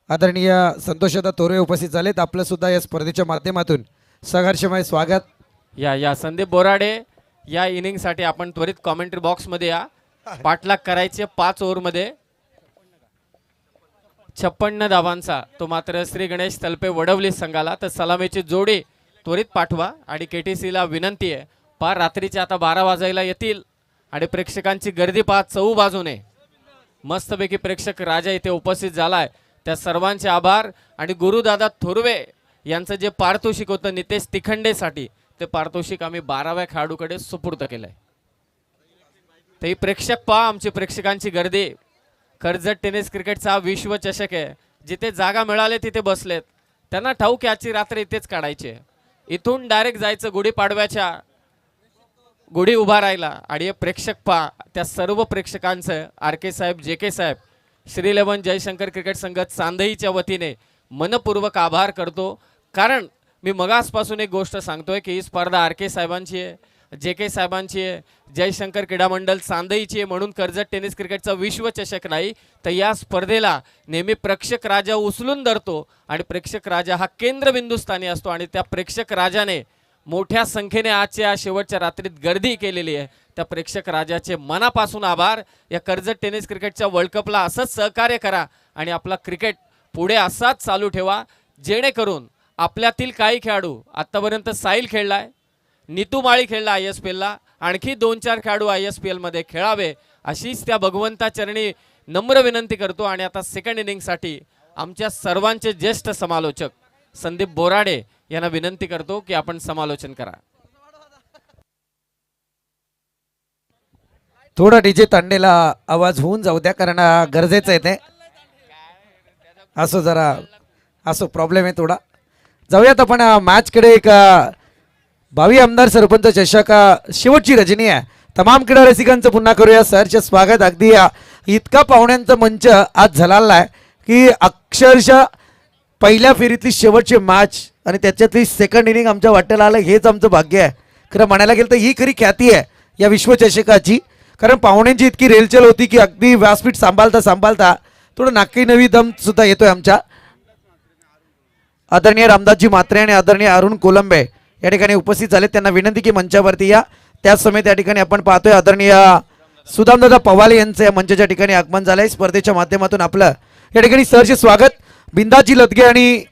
Speaker 3: आदरणीय संतोषदा तोरे उपस्थित झालेत. आपलं सुद्धा या स्पर्धेच्या माध्यमातून सहर्षमय स्वागत.
Speaker 2: या संदीप बोराडे या इनिंगसाठी आपण त्वरित कॉमेंट्री बॉक्समध्ये या. पाठलाग करायचे 5 ओव्हरमध्ये 56 धावांचा तो मात्र श्री गणेश तलपे वडवली संघाला. तर सलामीची जोडी त्वरित पाठवा आणि केटीसीला विनंती आहे, पार रात्रीचे आता 12 वाजायला येतील आणि प्रेक्षकांची गर्दी पहा चहू बाजूने. मस्तपैकी प्रेक्षक राजा इथे उपस्थित झालाय. त्या सर्वांचे आभार. आणि गुरुदादा थोरवे यांचं जे पारितोषिक होतं नितेश तिखंडेसाठी, ते पारितोषिक आम्ही 12व्या खेळाडूकडे सुपूर्द केलंय. तर ही प्रेक्षक पहा, आमची प्रेक्षकांची गर्दी. कर्जत टेनिस क्रिकेटचा विश्व चषक आहे. जिथे जागा मिळाले तिथे बसलेत. त्यांना ठाऊक आहे आजची रात्र इथेच काढायची आहे. इथून डायरेक्ट जायचं गुढीपाडव्याच्या गुढी उभा राहिला. आणि हे प्रेक्षक पहा, त्या सर्व प्रेक्षकांचं आर के साहेब, जे के साहेब, श्री 11 जयशंकर क्रिकेट संघ चांदईच्या वतीने मनपूर्वक आभार करतो. कारण मी मगासपासून एक गोष्ट सांगतोय की ही स्पर्धा आर के साहेबांची आहे, जे के साहेबांची आहे, जयशंकर क्रीडा मंडळ चांदईची आहे. म्हणून कर्जत टेनिस क्रिकेटचा विश्वचषक नाही, तर या स्पर्धेला नेहमी प्रेक्षक राजा उचलून धरतो आणि प्रेक्षक राजा हा केंद्रबिंदूस्थानी असतो. आणि त्या प्रेक्षक राजाने मोठ्या संख्येने आजच्या शेवटच्या रात्रीत गर्दी केलेली आहे. त्या प्रेक्षक राजाचे मनापासून आभार. या कर्जत टेनिस क्रिकेटच्या वर्ल्ड कपला असंच सहकार्य करा आणि आपला क्रिकेट पुढे असाच चालू ठेवा, जेणेकरून आपल्यातील काही खेळाडू, आत्तापर्यंत साहिल खेळलाय, नीतू माळी खेळला ISPLला, आणखी 2-4 खेळाडू ISPLमध्ये खेळावे अशीच त्या भगवंता चरणी नम्र विनंती करतो. आणि आता सेकंड इनिंगसाठी आमच्या सर्वांचे ज्येष्ठ समालोचक संदीप बोराडे यांना विनंती करतो की आपण समालोचन करा.
Speaker 3: थोडा डीजे तांडेला आवाज होऊन जाऊ द्या, कारण गरजेचं आहे ते. असो जरा असो प्रॉब्लेम आहे थोडा. जाऊयात आपण मॅचकडे. एक भावी आमदार सरपंच चषक शेवटची रजनी आहे. तमाम क्रीडा रसिकांचं पुन्हा करूया सरचे स्वागत. अगदी इतका पाहुण्यांचा मंच आज झालेला आहे की अक्षरशः पहिल्या फेरीतली शेवटची मॅच आणि त्याच्यातली सेकंड इनिंग आमच्या वाट्याला आलं, हेच आमचं भाग्य आहे. खरं म्हणायला गेलं तर ही खरी ख्याती आहे या विश्वचषकाची. कारण पाहुण्यांची इतकी रेलचल होती की अगदी व्यासपीठ सांभाळता थोडं नाकी नवी दम सुद्धा येतोय आमच्या. आदरणीय रामदासजी म्हात्रे आणि आदरणीय अरुण कोलंबे या ठिकाणी उपस्थित झाले. त्यांना विनंती की मंचावरती या. त्याच समय त्या ठिकाणी आपण पाहतोय आदरणीय सुदामदादा पवाले यांचं या मंचाच्या ठिकाणी आगमन झालंय. स्पर्धेच्या माध्यमातून आपलं या ठिकाणी सहर्ष स्वागत. बिंदाजी लदगे आणि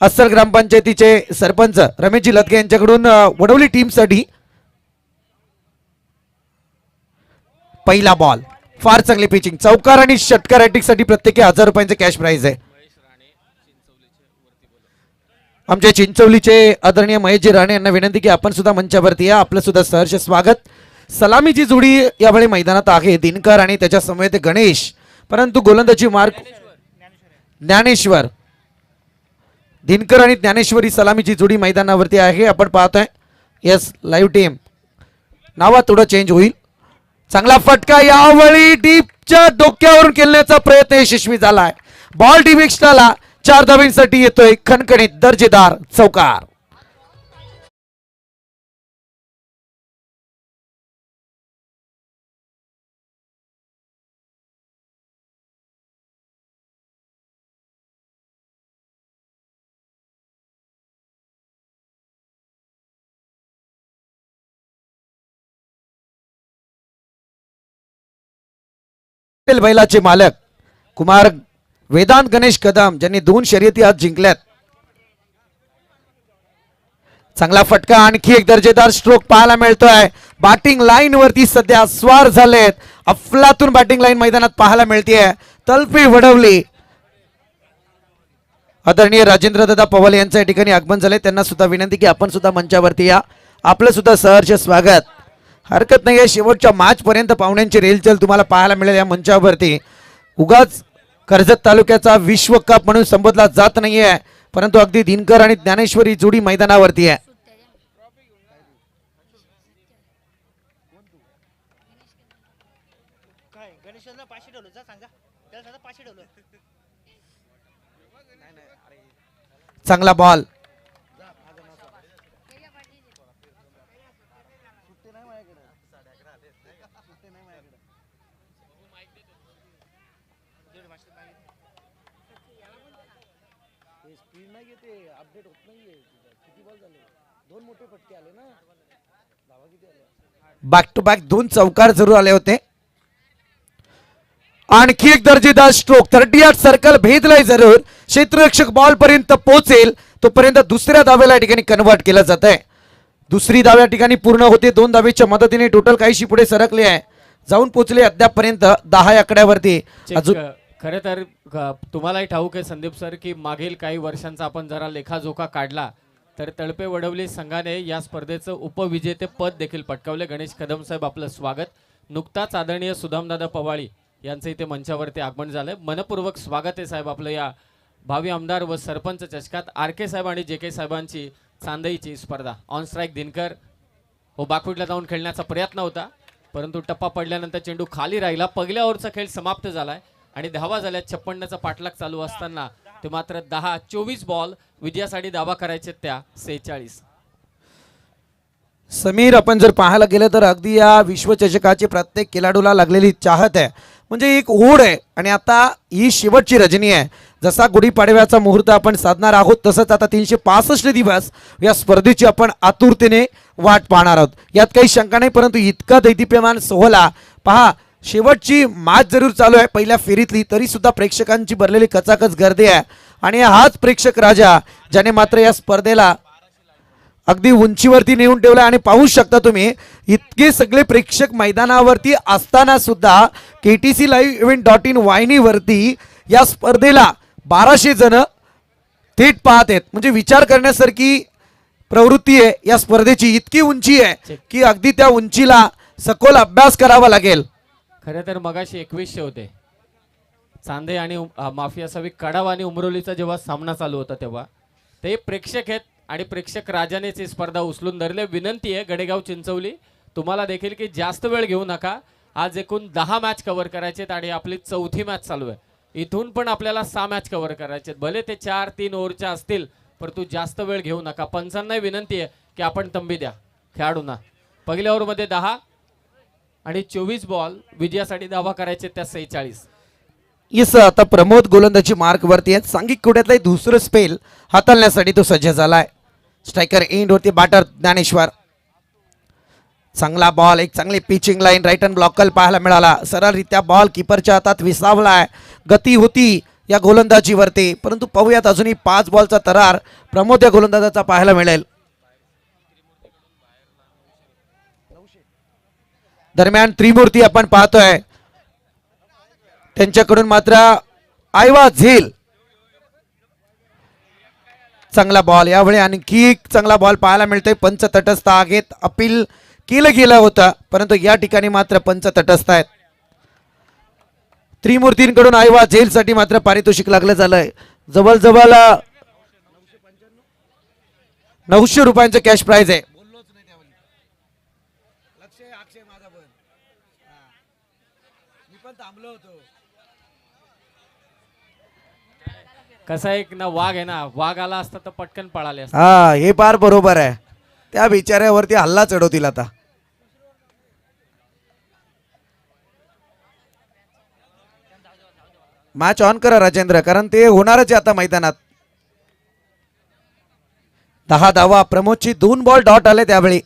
Speaker 3: अस्सल ग्रामपंचायतीचे सरपंच रमेशजी लदगे यांच्याकडून वडवली टीमसाठी पहिला बॉल. फार चांगली पिचिंग. चौकार आणि षटकार हॅट्रिकसाठी प्रत्येकी 1000 रुपयांचे कॅश प्राइज आहे. आमचे चिंचवलीचे आदरणीय महेशजी राणे यांना विनंती की आपण सुद्धा मंचावरती या. आपलं सुद्धा सहर्ष स्वागत. सलामीची जोडी यावेळी मैदानात आहे, दिनकर आणि त्याच्या समवेत गणेश. परंतु गोलंदाजी मार्क ज्ञानेश्वर. दिनकर आणि ज्ञानेश्वरी सलामीची जोडी मैदानावरती आहे. आपण पाहतोय यस लाईव्ह टीम. नावात थोडं चेंज होईल. चांगला फटका यावेळी डीपच्या डोक्यावरून खेळण्याचा प्रयत्न यशस्वी झालाय. बॉल डीप एक्स्ट्राला 4 धावांसाठी येतोय. खणखणीत दर्जेदार चौकार. बैलाचे मालक कुमार वेदांत गणेश कदम ज्यांनी 2 शर्यती आज जिंकल्यात. चांगला फटका. आणखी एक दर्जेदार स्ट्रोक पाहायला मिळतोय. बॅटिंग लाईन वरती सध्या स्वार झालेत. अफलातून बॅटिंग लाईन मैदानात पाहायला मिळतेय. तलपी वडवली. आदरणीय राजेंद्र दादा पवाल यांच्या या ठिकाणी आगमन झाले. त्यांना सुद्धा विनंती की आपण सुद्धा मंचावरती या. आपलं सुद्धा सहर्ष स्वागत. हरकत नाही आहे. शेवटच्या मॅच पर्यंत पाहुण्यांची रेलचल तुम्हाला पाहायला मिळेल या मंचावरती. उगाच कर्जत तालुक्याचा विश्व कप म्हणून संबोधला जात नाहीये, परंतु अगदी दिनकर आणि ज्ञानेश्वरी जोडी मैदानावरती आहे. चांगला बॉल. बॅक टू बॅक 2 चौकार जरूर आले होते. आणखी एक दर्जेदार स्ट्रोक. 38 सर्कल भेदलाय जरूर. क्षेत्ररक्षक बॉल पर्यंत पोहोचेल तोपर्यंत दुसऱ्या दाव्याला ठिकाणी कन्वर्ट केलं जात आहे. दुसरी दाव्या ठिकाणी पूर्ण होते. 2 दावेच्या मदतीने टोटल काहीशी पुढे सरकले आहे. जाऊन पोहोचले अद्यापर्यंत 10 आकड्यावरती. अजून
Speaker 2: खरं तर तुम्हालाही ठाऊक आहे संदीप सर की मागील काही वर्षांचा आपण जरा लेखाजोखा काढला तर तळपे वडवली संघाने या स्पर्धेचं उपविजेते पद देखील पटकावले. गणेश कदम साहेब आपलं स्वागत. नुकताच आदरणीय सुदामदादा पवाळी यांचं इथे मंचावरती आगमन झालंय. मनपूर्वक स्वागत आहे साहेब आपलं या भावी आमदार व सरपंच चषकात. आर के साहेब आणि जे के साहेबांची चांदईची स्पर्धा. ऑन स्ट्राईक दिनकर हो बाकफुटला जाऊन खेळण्याचा प्रयत्न होता, परंतु टप्पा पडल्यानंतर चेंडू खाली राहिला. पहिल्या ओव्हरचा खेळ समाप्त झालाय आणि धावा झाल्या. 56चा पाठलाग चालू असताना ते मात्र 10-24 बॉल विजयासाठी दावा करायचे त्या 46.
Speaker 3: समीर, आपण जर पाहायला गेलं तर अगदी या विश्वचषकाची प्रत्येक खेळाडूला लागलेली चाहत आहे, म्हणजे एक ओढ आहे. आणि आता ही शेवटची रजनी आहे. जसा गुढीपाडव्याचा मुहूर्त आपण साधणार आहोत, तसंच आता 365 दिवस या स्पर्धेची आपण आतुरतेने वाट पाहणार आहोत, यात काही शंका नाही. परंतु इतका दैदिप्यमान सोहळा पहा, शेवटची मॅच जरूर चालू आहे पहिल्या फेरीतली, तरी सुद्धा प्रेक्षकांची भरलेली कचाकच गर्दी आहे. आणि हाच प्रेक्षक राजा ज्याने मात्र या स्पर्धेला अगदी उंचीवरती नेऊन ठेवलं. आणि पाहू शकता तुम्ही, इतके सगळे प्रेक्षक मैदानावरती असताना सुद्धा KTCLive.in वाहिनीवरती या स्पर्धेला 1200 जण थेट पाहत आहेत. म्हणजे विचार करण्यासारखी प्रवृत्ती आहे या स्पर्धेची. इतकी उंची आहे की अगदी त्या उंचीला सखोल अभ्यास करावा लागेल.
Speaker 2: खरं तर मगाशी 2100 होते. चांदे आणि माफी असावी कडाव आणि उमरोलीचा जेव्हा सामना चालू होता तेव्हा ते प्रेक्षक आहेत आणि प्रेक्षक राजानेच ही स्पर्धा उचलून धरले. विनंती आहे गडेगाव चिंचवली तुम्हाला देखील की जास्त वेळ घेऊ नका. आज एकूण 10 मॅच कव्हर करायचे आणि आपली 4थी मॅच चालू आहे. इथून पण आपल्याला 6 मॅच कव्हर करायचे. भले ते 4-3 ओव्हरच्या असतील, परंतु जास्त वेळ घेऊ नका. पंचांना विनंती आहे की आपण तंबी द्या खेळाडूंना. पहिल्या ओव्हरमध्ये 10 आणि 24 बॉल विजयासाठी दावा करायचे त्या 46.
Speaker 3: येस, आता प्रमोद गोलंदाजी मार्क वरती आहेत. सांघिक कोट्यातलं दुसरं स्पेल हाताळण्यासाठी तो सज्ज झालाय. स्ट्रायकर एंड वरती बॅटर ज्ञानेश्वर. चांगला बॉल, एक चांगली पिचिंग लाईन राईट हँड ब्लॉकल पाहायला मिळाला. सरळरित्या बॉल किपरच्या हातात विसावलाय. गती होती या गोलंदाजीवरती, परंतु पाहूयात अजूनही 5 बॉलचा तरार प्रमोद या गोलंदाजाचा पाहायला मिळेल. दरम्यान त्रिमूर्ती आपण पाहतोय, त्यांच्याकडून मात्र आयवा झेल. चांगला बॉल, यावेळी आणखी एक चांगला बॉल पाहायला मिळतोय. पंच तटस्थ आहेत. अपील केलं गेलं होतं, परंतु या ठिकाणी मात्र पंच तटस्थ आहेत. त्रिमूर्तींकडून आयवा झेल साठी मात्र पारितोषिक लागलं झालंय. जवळजवळ 900 रुपयांचं कॅश प्राइज आहे.
Speaker 2: कसा एक ना वाघ आहे ना, वाघ आला असता तर पटकन पळाले असते.
Speaker 3: हा, हे फार बरोबर आहे. त्या बिचाऱ्यावरती हल्ला चढवतील आता. मॅच ऑन करा राजेंद्र, कारण ते होणारच आहे आता मैदानात. 10 धावा. प्रमोदची 2 बॉल डॉट आले त्यावेळी.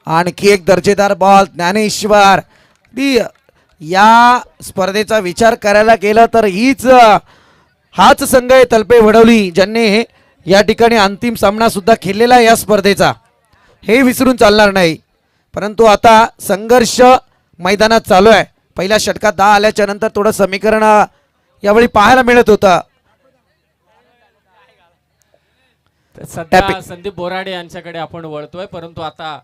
Speaker 3: आणखी एक दर्जेदार बॉल ज्ञानेश्वर. या स्पर्धेचा विचार करायला गेला तर हाच संघ आहे तलपे वडवली, ज्यांनी या ठिकाणी अंतिम सामना सुद्धा खेळलेला आहे या स्पर्धेचा. हे विसरून चालणार नाही. परंतु आता संघर्ष मैदानात चालू आहे. पहिल्या षटकात 10 आल्याच्या नंतर थोडं समीकरण यावेळी पाहायला मिळत होतं.
Speaker 2: सध्या संदीप बोराडे यांच्याकडे आपण वळतोय, परंतु आता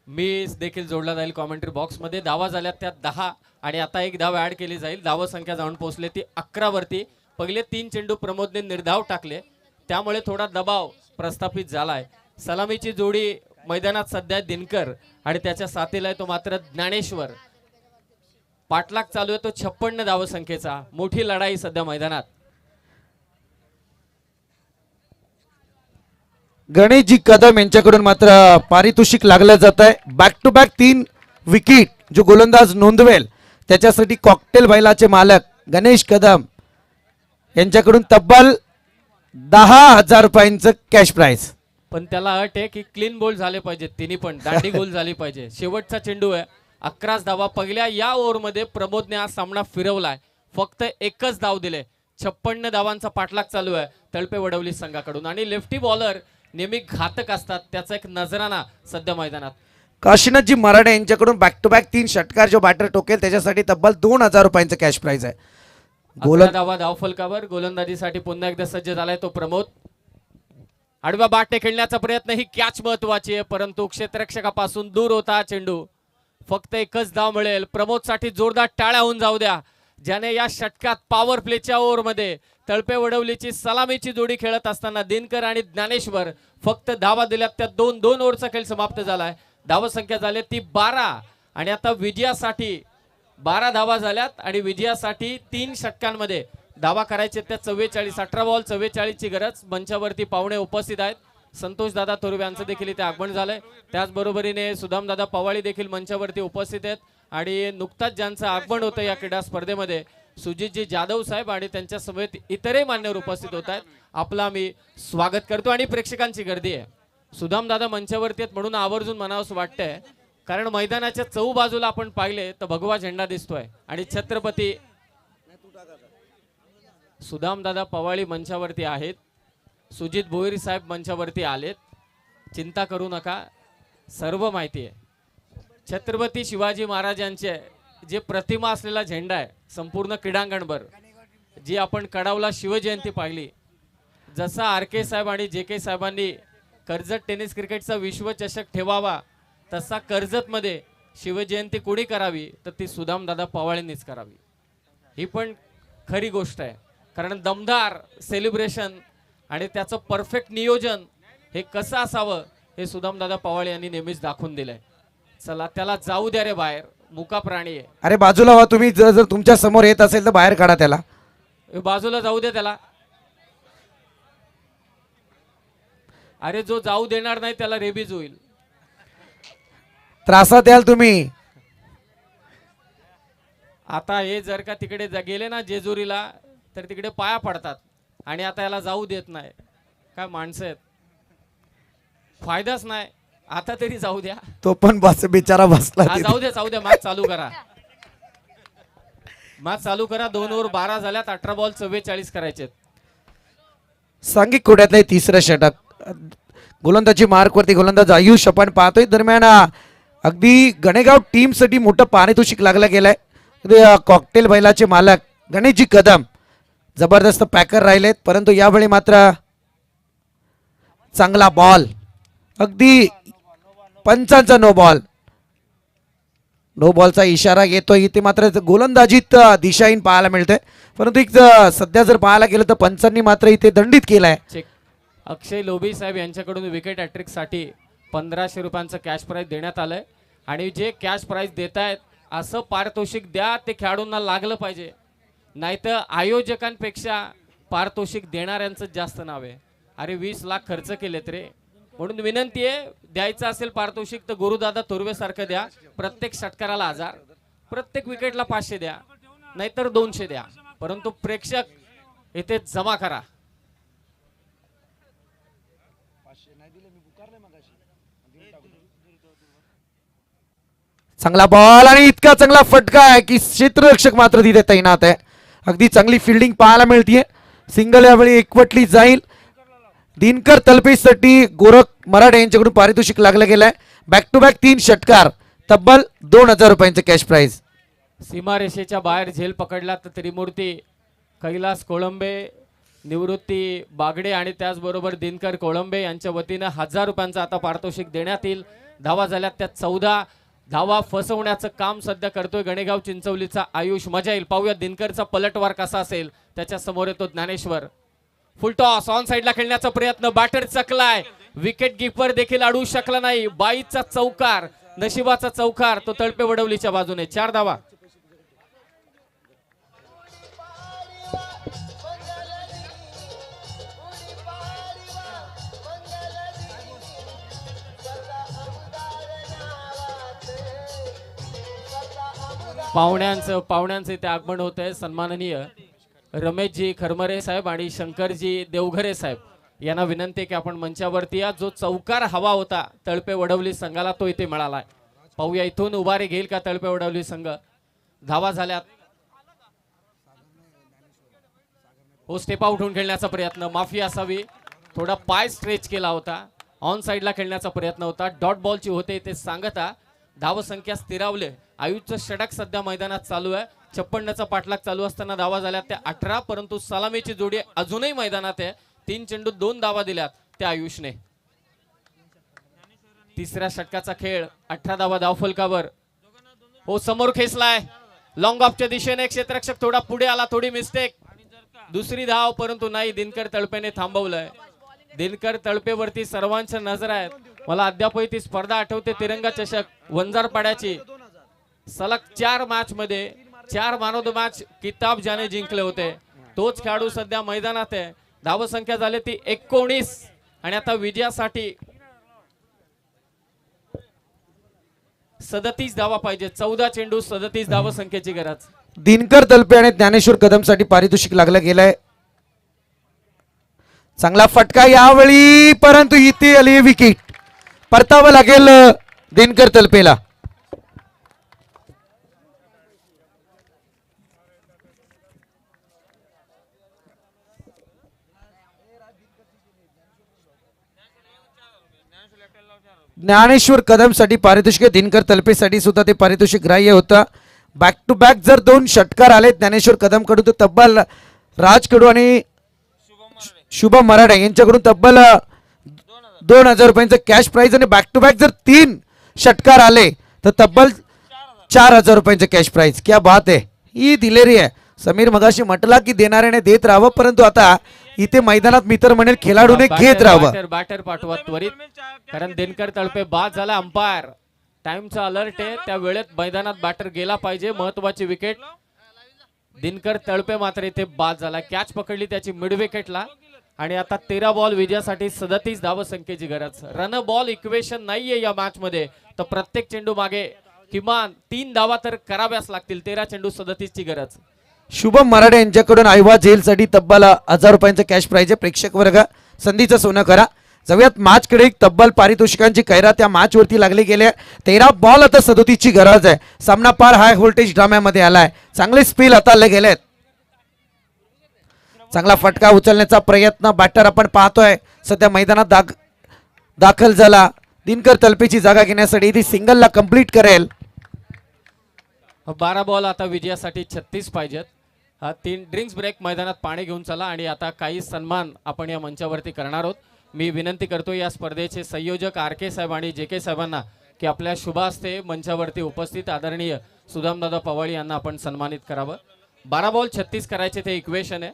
Speaker 2: मी देखील जोडला जाईल कॉमेंट्री बॉक्समध्ये. धावा झाल्या त्या 10 आणि आता एक धाव ऍड केली जाईल. धाव संख्या जाऊन पोहोचली ती 11 वरती. पहिले 3 चेंडू प्रमोदने निर्धाव टाकले, त्यामुळे थोडा दबाव प्रस्थापित झालाय. सलामीची जोडी मैदानात सध्या दिनकर आणि त्याच्या साथीला आहे तो मात्र ज्ञानेश्वर. पाठलाग चालू आहे तो 56 धावसंख्येचा. मोठी लढाई सध्या मैदानात.
Speaker 3: गणेशजी कदम यांच्याकडून मात्र पारितोषिक लागलं जात आहे. बॅक टू बॅक 3 विकेट जो गोलंदाज नोंदवेल त्याच्यासाठी कॉकटेल बैलाचे मालक गणेश कदम यांच्याकडून तब्बल 10,000 रुपयांचं कॅश प्राइज.
Speaker 2: पण त्याला अट आहे की क्लीन बोल झाले पाहिजे, तिन्ही पण दांडी गोल झाली पाहिजे. शेवटचा चेंडू आहे. 11 धावा. पहिल्या या ओव्हरमध्ये प्रमोदने हा सामना फिरवलाय. फक्त एकच धाव दिले. 56 धावांचा पाठलाग चालू आहे तळपे वडवली संघाकडून. आणि लेफ्टी बॉलर नेहमी घातक असतात, त्याचा एक नजराना सध्या मैदानात.
Speaker 3: काशीनाथजी मराठे यांच्याकडून बॅक टू बॅक 3 षटकार जो बॅटर टोकेल त्याच्यासाठी तब्बल 2,000 रुपयांचं कॅश प्राइज आहे.
Speaker 2: 11 धावा धावफलकावर. गोलंदाजीसाठी पुन्हा एकदा सज्ज झालाय तो प्रमोद. आडव्या बाटे खेळण्याचा प्रयत्न, ही कॅच महत्वाची आहे परंतु क्षेत्ररक्षकापासून दूर होता चेंडू. फक्त एकच धाव मिळेल. प्रमोदसाठी जोरदार टाळ्या होऊन जाऊ द्या, ज्याने या षटकात पॉवर प्लेच्या ओव्हरमध्ये तळपे वडवलीची सलामीची जोडी खेळत असताना दिनकर आणि ज्ञानेश्वर फक्त धावा दिल्यात. त्या 2-2 ओव्हरचा खेळ समाप्त झालाय. धावा संख्या झाली ती 12 आणि आता विजयासाठी 12 धावा झाल्यात आणि विजयासाठी 3 षटकांमध्ये धावा करायचे त्या 44. 18 बॉल 44 ची गरज. मंचावरती पाहुणे उपस्थित आहेत. संतोष दादा तोरवे यांचं देखील इथे आगमन झालंय. त्याचबरोबरीने सुदाम दादा पवाळी देखील मंचावरती उपस्थित आहेत आणि नुकताच ज्यांचं आगमन होतं या क्रीडा स्पर्धेमध्ये सुजितजी जाधव साहेब आणि त्यांच्या समेत इतरही मान्यवर उपस्थित होत आहेत. आपलं आम्ही स्वागत करतो आणि प्रेक्षकांची गर्दी आहे. सुदाम दादा मंचावरती आहेत म्हणून आवर्जून म्हणावंसं वाटतंय, कारण मैदानाच्या चहूबाजूला आपण पाहिले तर भगवा झेंडा दिसतोय आणि छत्रपती सुदाम दादा पवाळी मंचावरती आहेत. सुजित भोईर साहेब मंचावरती आलेत. चिंता करू नका, सर्व माहिती आहे. छत्रपती शिवाजी महाराजांचे जे प्रतिमा असलेला झेंडा आहे संपूर्ण क्रीडांगणभर, जी आपण कडावला शिवजयंती पाहिली, जसा RK साहेब आणि JK साहेबांनी कर्जत टेनिस क्रिकेटचा विश्वचषक ठेवावा तसा कर्जतमध्ये शिवजयंती कोणी करावी तर ती सुदामदादा पवाळींनीच करावी. ही पण खरी गोष्ट आहे, कारण दमदार सेलिब्रेशन आणि त्याचं परफेक्ट नियोजन हे कसं असावं हे सुदामदादा पवाळे यांनी नेहमीच दाखवून दिलंय. चला त्याला जाऊ द्या रे बाहेर, मुका प्राणी आहे.
Speaker 3: अरे बाजूला व्हा तुम्ही, जर तुमच्या समोर येत असेल तर बाहेर काढा त्याला.
Speaker 2: बाजूला जाऊ दे त्याला. अरे जो जाऊ देणार नाही त्याला रेबीज होईल.
Speaker 3: त्रासात याल तुम्ही.
Speaker 2: आता हे जर का तिकडे गेले ना जेजुरीला तर तिकडे पाया पडतात आणि आता याला जाऊ देत नाही. काय माणसं आहेत, फायदाच नाही. आता तरी जाऊ द्या.
Speaker 3: तो पण बस बिचारा बसला.
Speaker 2: जाऊ द्या. मॅच चालू करा. मॅच चालू करा. 2 ओव्हर 12 झाल्यात. 18 बॉल 44 करायचे.
Speaker 3: सांघिक कोड्यातलं तिसरं षटक. गोलंदाजी मार्कवरती गोलंदाज आयुष आपण पाहतोय. दरम्यान अगदी गणेगाव टीम साठी मोठं पारितोषिक लागलं गेलंय. कॉकटेल बैलाचे मालक गणेशजी कदम जबरदस्त पॅकर राहिलेत, परंतु यावेळी मात्र चांगला बॉल, अगदी पंचांचा नो बॉलचा इशारा येतोय. इथे मात्र गोलंदाजीत दिशाहीन पाहायला मिळते, परंतु एक सध्या जर पाहायला गेलं तर पंचांनी मात्र इथे दंडित केलाय.
Speaker 2: अक्षय लोभी साहेब यांच्याकडून विकेट हॅट्रिक साठी 1500 रुपयांचं कॅश प्राइज देण्यात आलंय आणि जे कॅश प्राइज देत आहेत असं पारितोषिक द्या, ते खेळाडूंना लागलं पाहिजे. नाहीतर आयोजकांपेक्षा पारितोषिक देणाऱ्यांचं जास्त नाव आहे. अरे 20 लाख खर्च केलेत रे, म्हणून विनंती आहे, द्यायचं असेल पारितोषिक तर गुरुदादा तोरवे सारखं द्या. प्रत्येक षटकाराला 1000, प्रत्येक विकेटला 500 द्या, नाहीतर 200 द्या, परंतु प्रेक्षक इथे जमा करा.
Speaker 3: चांगला बॉल आणि इतका चांगला फटका आहे की क्षेत्ररक्षक मात्र तिथे तैनात आहे. अगदी चांगली फिल्डिंग पाहायला मिळतीये. सिंगल यावेळी एकवटली जाईल. दिनकर तलपेसाठी गोरख मराठे यांच्याकडून पारितोषिक लागलं गेलंय. बॅक टू बॅक 3 षटकार, तब्बल 2000 रुपयांचं कॅश प्राइज.
Speaker 2: सीमारेषेच्या बाहेर झेल पकडला तर त्रिमूर्ती कैलास कोळंबे, निवृत्ती बागडे आणि त्याचबरोबर दिनकर कोळंबे यांच्या वतीनं 1000 रुपयांचं आता पारितोषिक देण्यात येईल. धावा झाल्यात त्या 14. धावा फसवण्याचं काम सध्या करतोय गणेगाव चिंचवलीचा आयुष. मजा येईल, पाहूया दिनकरचा पलटवार कसा असेल. त्याच्या समोर येतो ज्ञानेश्वर. फुल टॉस ऑन साइडला खेळण्याचा प्रयत्न, बॅटर चकलाय, विकेट कीपर देखील अडवू शकला नाही. 22चा चौकार, नशिबाचा चौकार, तो तळपे वडवलीच्या बाजूने. 4 धावा. पाहुण्यांचं इथे आगमन होत आहे. सन्माननीय रमेशजी खरमरे साहेब आणि शंकरजी देवघरे साहेब यांना विनंती आहे की आपण मंचावरती या. जो चौकार हवा होता तळपे वडवली संघाला तो इथे मिळालाय. पाहूया इथून उभारी घेईल का तळपे वडवली संघ. धावा झाल्यात. हो, स्टेप आउट होऊन खेळण्याचा प्रयत्न, माफी असावी, थोडा पाय स्ट्रेच केला होता. ऑन साइडला खेळण्याचा प्रयत्न होता. डॉट बॉलची होते ते सांगता. धाव संख्या स्थिरावले. आयुषचं षटक सध्या मैदानात चालू आहे. 56चा पाठलाग चालू असताना धावा झाल्या त्या 18, परंतु सलामीची जोडी अजूनही मैदानात आहे. 3 चेंडू 2 धावा दिल्यात. त्या आयुषने. तिसऱ्या षटकाचा खेळ, 18 धावा धावफलकावर. हो, समोर खेचलाय लॉंग ऑफच्या दिशेने, क्षेत्ररक्षक थोडा पुढे आला, थोडी मिस्टेक. दुसरी धाव, परंतु नाही, दिनकर तळपेने थांबवलंय. दिनकर तळपेवरती सर्वांच्या नजर आहेत. मला अद्यापही ती स्पर्धा आठवते, तिरंगा चषक वंजारपाड्याची. सलग 4 मॅच मध्ये 4 मॅन ऑफ द मॅच किताब ज्याने जिंकले होते, तोच खेळाडू सध्या मैदानात आहे. धावसंख्या झाली ती 19 आणि आता विजयासाठी 37 धावा पाहिजे. 14 चेंडू 37 धावसंख्येची गरज.
Speaker 3: दिनकर तलपे आणि ज्ञानेश्वर कदमसाठी पारितोषिक लागलं गेलंय. चांगला फटका यावेळी, परंतु इथे आली विकेट. परतावं लागेल दिनकर तलपेला. ज्ञानेश्वर कदमसाठी पारितोषिक, दिनकर तलपेसाठी सुद्धा ते पारितोषिक ग्राह्य होतं. बॅक टू बॅक जर 2 षटकार आले ज्ञानेश्वर कदम कडून, तर तब्बल राजकडू आणि शुभम मराठे यांच्याकडून तब्बल 2000 रुपयांचं कॅश प्राइज, आणि बॅक टू बॅक जर 3 षटकार आले तर तब्बल 4000 रुपयांचं कॅश प्राइज. क्या बात आहे, ही दिलेली आहे. समीर मगाशी म्हटला की देणाऱ्याने देत राहावं, परंतु आता इथे मैदानात मित्र म्हणेल खेळाडूने घेत राहावं.
Speaker 2: बॅटर पाठवा त्वरित, कारण दिनकर तळपे बाद झाला. अंपायर टाइमचा अलर्ट आहे, त्या वेळेत मैदानात बॅटर गेला पाहिजे. महत्वाची विकेट. दिनकर तळपे मात्र इथे बाद झाला. कॅच पकडली त्याची मिड विकेटला, आणि आता 13 बॉल विजयासाठी 37 धावसंख्येची गरज. रन बॉल इक्वेशन नाहीये या मॅच मध्ये, तर प्रत्येक चेंडू मागे किमान 3 धावा तर कराव्याच लागतील. 13 चेंडू 37 ची गरज.
Speaker 3: शुभम मराठे यांच्याकडून आयवा जेलसाठी तब्बल 1000 रुपयांचं कॅश प्राइज आहे. प्रेक्षक वर्ग संधीचं सोनं करा. जाऊयात मॅच कडे. तब्बल पारितोषिकांची कैरा त्या मॅच वरती लागली गेले. 13 बॉल आता 37 ची गरज आहे. सामना पार हाय व्होल्टेज ड्राम्यामध्ये आलाय. चांगले स्पील हाताळले गेलेत. चांगला फटका उचलण्याचा प्रयत्न बॅटर आपण पाहतोय सध्या मैदानात दाखल झाला. दिनकर तलपेची जागा घेण्यासाठी ती सिंगलला कंप्लीट करेल.
Speaker 2: 12 बॉल आता विजयासाठी 36 पाहिजेत. 3 ड्रिंक्स ब्रेक, मैदानात पाणी घेऊन चला, आणि आता काही सन्मान आपण या मंचावरती करणार आहोत. मी विनंती करतो या स्पर्धेचे संयोजक RK साहेब आणि JK साहेबांना की आपल्या शुभ हस्ते मंचावरती उपस्थित आदरणीय सुदामदादा पवाळी यांना आपण सन्मानित करावं. 12 बॉल 36 करायचे ते इक्वेशन आहे.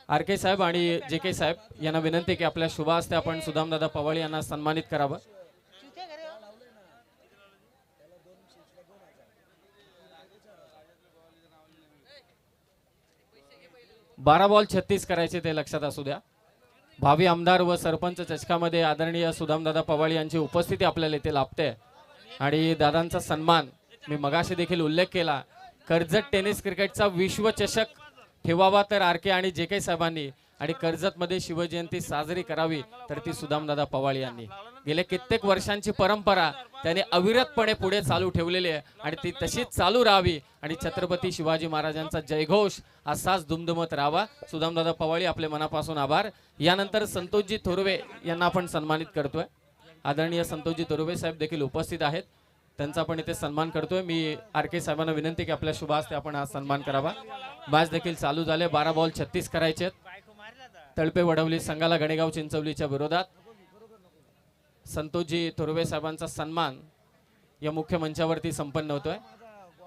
Speaker 2: RK साहेब आणि JK साहेब यांना विनंती की आपल्या शुभ हस्ते आपण सुदामदादा पवाळी यांना सन्मानित करावं. 12 बॉल 36 करायचे ते लक्षात असू द्या. भावी आमदार व सरपंच चषकामध्ये आदरणीय सुदामदादा पवाळी यांची उपस्थिती आपल्याला इथे लाभते, आणि दादांचा सन्मान मी मगाशी देखील उल्लेख केला. कर्जत टेनिस क्रिकेटचा विश्वचषक ठेवावा तर RK आणि JK साहेबांनी, आणि कर्जतमध्ये शिवजयंती साजरी करावी तर ती सुदामदादा पवाळी यांनी. गेले कित्येक वर्षांची परंपरा त्याने अविरतपणे पुढे चालू ठेवलेली आहे, आणि ती तशीच चालू राहावी, आणि छत्रपती शिवाजी महाराजांचा जयघोष असाच दुमदुमत राहावा. सुदामदादा पवाळी, आपले मनापासून आभार. यानंतर संतोषजी थोरवे यांना आपण सन्मानित करतोय. आदरणीय संतोषजी थोरवे साहेब देखील उपस्थित आहेत, त्यांचा पण इथे सन्मान करतोय. मी RK साहेबांना विनंती की आपल्या शुभ हस्ते आपण हा सन्मान करावा. मॅच देखील चालू झाले. 12 बॉल 36 करायचे. तळपे वडवली संघाला गणेगाव चिंचवलीच्या विरोधात. संतोषजी थोरवे साहेबांचा सन्मान या मुख्य मंचावरती संपन्न होतोय.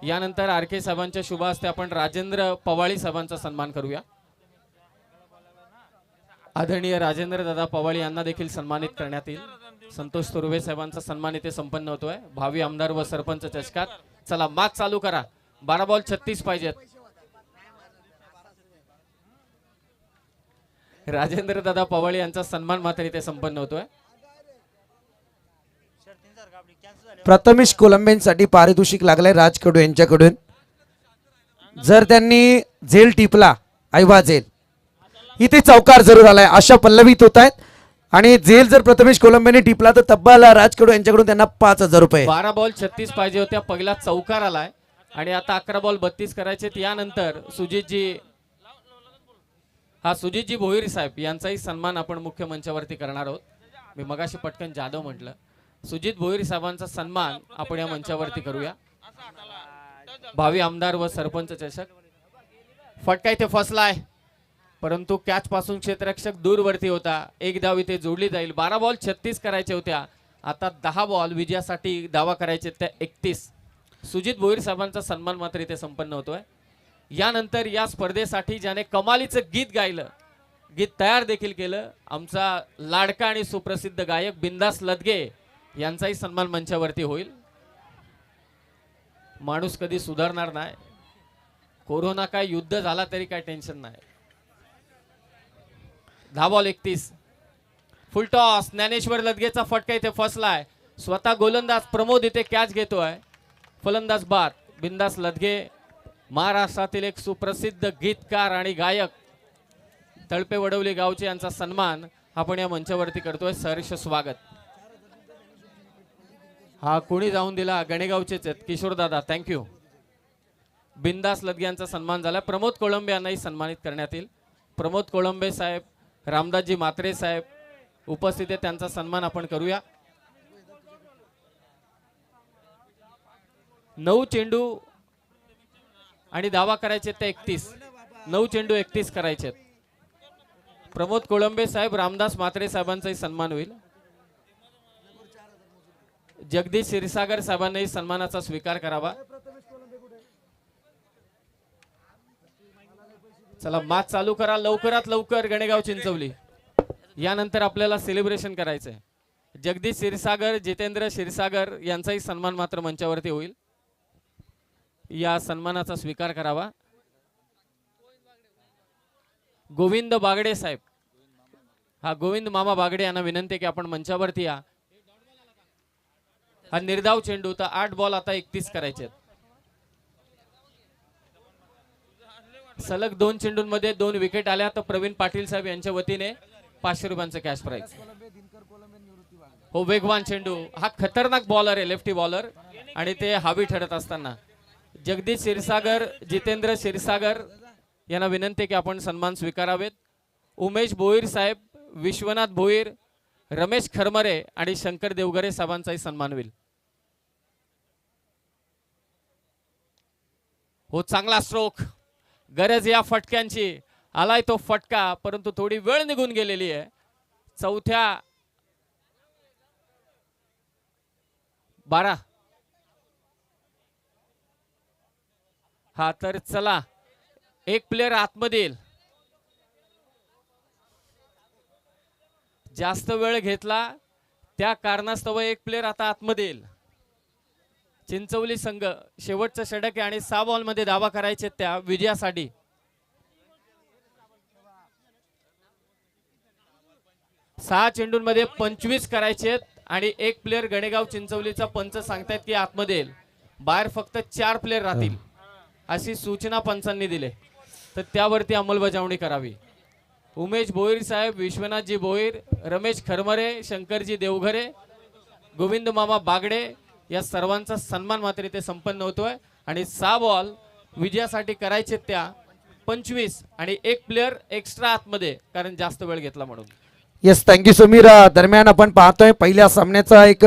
Speaker 2: यानंतर RK साहेबांच्या शुभ हस्ते आपण राजेंद्र पवाळी साहेबांचा सन्मान करूया. आदरणीय राजेंद्र दादा पवाळी यांना देखील सन्मानित करण्यात येईल. संतोष थोरवे साहेबांचा सन्मान इथे संपन्न होतोय. भावी आमदार व सरपंच चषकात. चला मॅच चालू करा. 12 बॉल 36 पाहिजेत. राजेंद्र दादा पवाळी यांचा सन्मान मात्र इथे संपन्न होतोय.
Speaker 3: प्रथमेश कोलंबेंसाठी पारितोषिक लागलंय राजकडू यांच्याकडून. जर त्यांनी झेल टिपला, आयवा झेल, इथे चौकार जरूर आलाय अशा पल्लवीत होत आहेत, आणि झेल जर प्रथमेश कोलंबेने टिपला तर तब्बल राजकडू यांच्याकडून त्यांना 5000 रुपये.
Speaker 2: 12 बॉल 36 पाहिजे होत्या. पहिला चौकार आलाय, आणि आता 11 बॉल 32 करायचे. यानंतर सुजितजी भोईर साहेब यांचाही सन्मान आपण मुख्य मंचावरती करणार आहोत. मी मगाशी पटकन जाधव म्हटलं. सुजित भोईर साहेबांचा सन्मान आपण या मंचावरती करूया. भावी आमदार व सरपंच चषक. फटका इथे फसलाय, परंतु कॅच पासून क्षेत्ररक्षक दूरवरती होता. एक धाव इथे जोडली जाईल. 12 बॉल 36 करायच्या होत्या. आता 10 बॉल विजयासाठी दावा करायचे त्या 31. सुजित भोईर साहेबांचा सन्मान मात्र इथे संपन्न होतोय. यानंतर या स्पर्धेसाठी ज्याने कमालीचं गीत गायलं, गीत तयार देखील केलं, आमचा लाडका आणि सुप्रसिद्ध गायक बिंदास लदगे यांचाही सन्मान मंचावरती होईल. माणूस कधी सुधारणार नाही. कोरोना काय युद्ध झाला तरी काय टेन्शन नाही. 10 बॉल 31. Full toss. ज्ञानेश्वर लदगेचा फटका इथे फसलाय. स्वतः गोलंदाज प्रमोद इथे कॅच घेतोय. फलंदाज बाद. बिंदास लदगे महाराष्ट्रातील एक सुप्रसिद्ध गीतकार आणि गायक, तळपे वडवली गावचे, यांचा सन्मान आपण या मंचावरती करतोय. सहर्ष स्वागत. हा कोणी जाऊन दिला? गणेगावचेच आहेत किशोरदादा, थँक्यू. बिंदास लदगे यांचा सन्मान झाला. प्रमोद कोळंबे यांनाही सन्मानित करण्यात येईल. प्रमोद कोळंबे साहेब, रामदासजी म्हात्रे साहेब उपस्थित आहेत, त्यांचा सन्मान आपण करूया. 9 चेंडू आणि दावा करायचे ते 31. 9 चेंडू 31 करायचे. प्रमोद कोळंबे साहेब, रामदास म्हात्रे साहेबांचाही सन्मान होईल. जगदीश क्षीरसागर साहेबांनाही सन्मानाचा स्वीकार करावा. चला मॅच चालू करा लवकरात लवकर. गणेगाव चिंचवली. यानंतर आपल्याला सेलिब्रेशन करायचंय. जगदीश क्षीरसागर, जितेंद्र क्षीरसागर यांचाही सन्मान मात्र मंचावरती होईल. या सन्मानाचा स्वीकार करावा. गोविंद बागडे साहेब, हा गोविंद मामा बागडे यांना विनंती की आपण मंचावरती या. हा निर्धाव चेंडू होता. 8 बॉल आता 31 करायचे. सलग 2 चेंडूंमध्ये 2 विकेट आल्या. तर प्रवीण पाटील साहेब यांच्या वतीने 500 रुपयांचं कॅश प्राइज. हो, वेगवान चेंडू. हा खतरनाक बॉलर आहे, लेफ्टी बॉलर, आणि ते हावी ठरत असताना जगदीश क्षीरसागर, जितेंद्र क्षीरसागर यांना विनंती की आपण सन्मान स्वीकारावेत. उमेश भोईर साहेब, विश्वनाथ भोईर, रमेश खरमरे आणि शंकर देवगरे साहेबांचाही सन्मान होईल. हो, चांगला स्ट्रोक. गरज या फटक्यांची. आलाय तो फटका, परंतु थोडी वेळ निघून गेलेली आहे. चौथ्या 12. हा तर चला, एक प्लेयर आतमध्ये येईल. जास्त वेळ घेतला त्या कारणास्तव एक प्लेयर आता आतमध्ये येईल. चिंचवली संघ शेवटचं षटक आहे आणि 6 बॉल मध्ये दावा करायचे त्या विजयासाठी. सहा चेंडूंमध्ये 25 करायचे आणि एक प्लेयर गणेगाव चिंचवलीचा पंच सांगतायत की आतमध्ये येईल. बाहेर फक्त 4 प्लेयर राहतील अशी सूचना पंचांनी दिली, तर त्यावरती अंमलबजावणी करावी. उमेश भोईर साहेब, विश्वनाथजी भोईर, रमेश खरमरे, शंकरजी देवघरे, गोविंद मामा बागडे या सर्वांचा सन्मान मात्र इथे संपन्न होतोय. आणि 6 बॉल विजयासाठी करायचे त्या 25 आणि एक प्लेयर एक्स्ट्रा आतमध्ये, कारण जास्त वेळ घेतला म्हणून.
Speaker 3: Yes, thank you Sameer. दरम्यान आपण पाहतोय पहिल्या सामन्याचा एक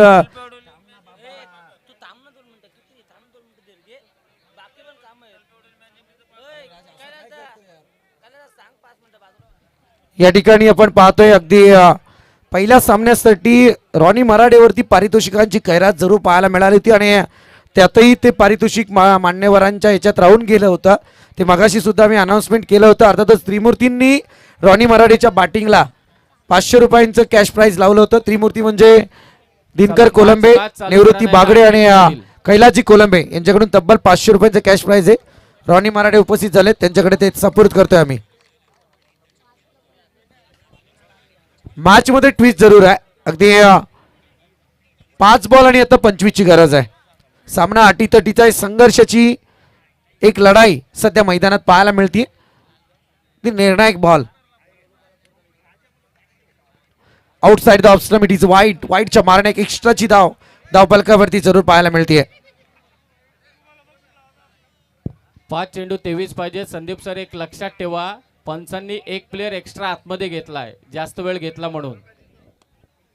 Speaker 3: या ठिकाणी आपण पाहतोय अगदी पहिल्या सामन्यासाठी रॉनी मराडेवरती पारितोषिकांची कैरात जरूर पाहायला मिळाली होती आणि त्यातही ते पारितोषिक मान्यवरांच्या याच्यात राहून गेलं होतं. ते मगाशी सुद्धा मी अनाउन्समेंट केलं होतं. अर्थातच त्रिमूर्तींनी रॉनी मराडेच्या बॅटिंगला 500 रुपयांचं कॅश प्राइज लावलं होतं. त्रिमूर्ती म्हणजे दिनकर कोलंबे, निवृत्ती बागडे आणि कैलाजी कोलंबे यांच्याकडून तब्बल 500 रुपयांचं कॅश प्राइज आहे. रॉनी मराडे उपस्थित झाले, त्यांच्याकडे ते सपोर्ट करतोय आम्ही. मॅच मध्ये ट्विस्ट जरूर आहे. अगदी 5 बॉल आणि आता 25 ची गरज आहे. सामना अटीतटीचा आहे. संघर्षाची एक लढाई सध्या मैदानात पाहायला मिळते. निर्णायक ball outside the off stump, it is वाईट. वाईटच्या मारण्या एक एक्स्ट्राची धावपलकावरती जरूर पाहायला मिळते.
Speaker 2: 5 चेंडू 23 पाहिजे. संदीप सर, एक लक्षात ठेवा, पंचांनी एक प्लेयर एक्स्ट्रा आतमध्ये घेतलाय, जास्त वेळ घेतला म्हणून.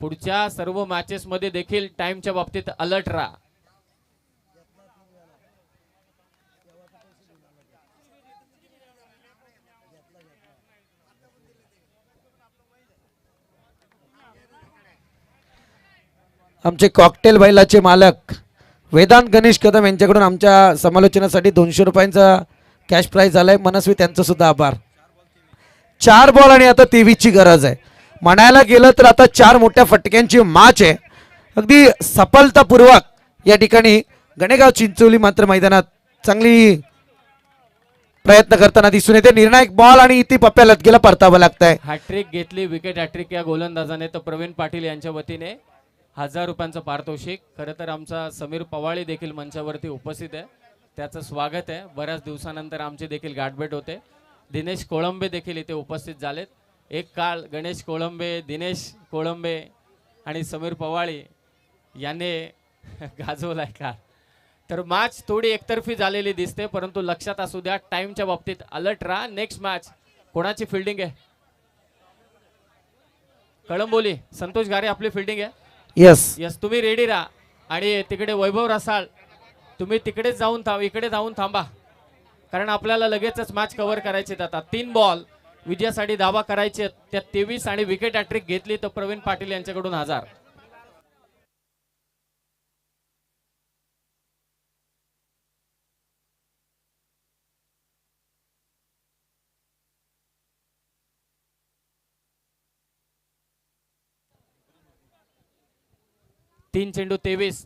Speaker 2: पुढच्या सर्व मॅचेस मध्ये देखील टाइमच्या बाबतीत अलर्ट राहा.
Speaker 3: आमचे कॉकटेल बैलाचे मालक वेदांत गणेश कदम यांच्याकडून आमच्या समालोचनासाठी 200 रुपयांचा कॅश प्राईज झालाय. मनस्वी त्यांचं सुद्धा आभार. 4 बॉल आणि आता 23ची गरज आहे. म्हणायला गेलं तर आता 4 मोठ्या फटक्यांची मॅच आहे. अगदी सफलतापूर्वक या ठिकाणी गणेगाव चिंचोली मात्र मैदानात चांगली प्रयत्न करताना दिसून येते. निर्णायक बॉल आणि इथे पप्प्या लटकेला परतावं लागतंय.
Speaker 2: हॅट्रिक घेतली, विकेट हॅट्रिक या गोलंदाजाने. तर प्रवीण पाटील यांच्या वतीने 1000 रुपयांचं पारितोषिक. खरं तर आमचा समीर पवाळी देखील मंचावरती उपस्थित आहे, त्याचं स्वागत आहे. बऱ्याच दिवसानंतर आमची देखील गाठभेट होते. दिनेश कोळंबे देखील इथे उपस्थित झालेत. एक काळ गणेश कोळंबे, दिनेश कोळंबे आणि समीर पवाळी याने गाजवलाय का. तर मॅच थोडी एकतर्फी झालेली दिसते, परंतु लक्षात असू द्या टाइमच्या बाबतीत अलर्ट राहा. नेक्स्ट मॅच कोणाची फिल्डिंग आहे? कळंबोली संतोष गारे आपली फिल्डिंग आहे.
Speaker 3: यस
Speaker 2: तुम्ही रेडी राहा. आणि तिकडे वैभव रसाळ तुम्ही तिकडेच जाऊन इकडे जाऊन थांबा, कारण आपल्याला लगेचच मॅच कव्हर करायचे. आता 3 बॉल विजयासाठी दावा करायचे, त्यात 23 आणि विकेट हॅट्रिक घेतली तर प्रवीण पाटील यांच्याकडून 1000. तीन चेंडू 23.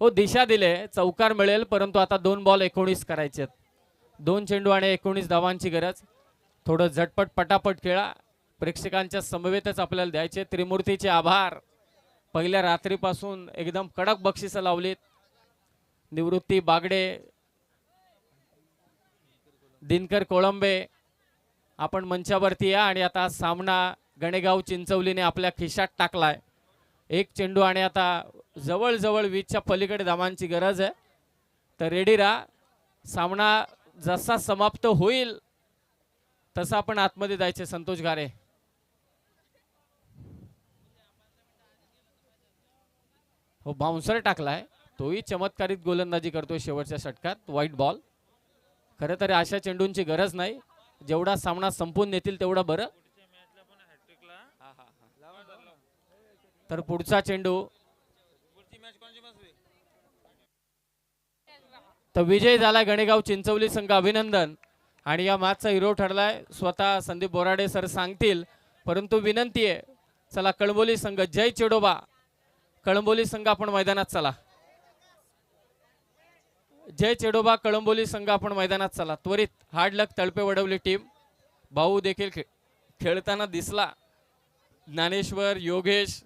Speaker 2: हो दिशा दिले, चौकार मिळेल, परंतु आता 2 बॉल 19 करायचे. 2 चेंडू आणि 19 धावांची गरज. थोडं झटपट पटापट खेळा. प्रेक्षकांच्या समवेतच आपल्याला द्यायचे. त्रिमूर्तीचे आभार. पहिल्या रात्रीपासून एकदम कडक बक्षिसं लावलीत. निवृत्ती बागडे, दिनकर कोळंबे, आपण मंचावरती या. आणि आता सामना गणेगाव चिंचवलीने आपल्या खिशात टाकलाय. 1 चेंडू आणि आता जवळजवळ 20च्या पलीकडे धावांची गरज आहे. तर रेडी राहा. सामना जसा समाप्त होईल तसा आपण आतमध्ये जायचे. संतोष गारे हो बाउन्सर टाकलाय, तोही चमत्कारिक गोलंदाजी करतोय शेवटच्या षटकात. White ball. खरं तर अशा चेंडूंची गरज नाही, जेवढा सामना संपून नेतील तेवढा बरं. तर पुढचा चेंडू तर विजय झाला गणेगाव चिंचवली संघ. अभिनंदन. आणि या मॅचचा हिरो ठरलाय स्वतः संदीप बोराडे सर सांगतील, परंतु विनंती आहे चला कळंबोली संघ, जय चेडोबा कळंबोली संघ आपण मैदानात चला. जय चेडोबा कळंबोली संघ आपण मैदानात चला. त्वरित हार्ड लक तळपे वडवली टीम. भाऊ देखील खेळताना दिसला. ज्ञानेश्वर, योगेश,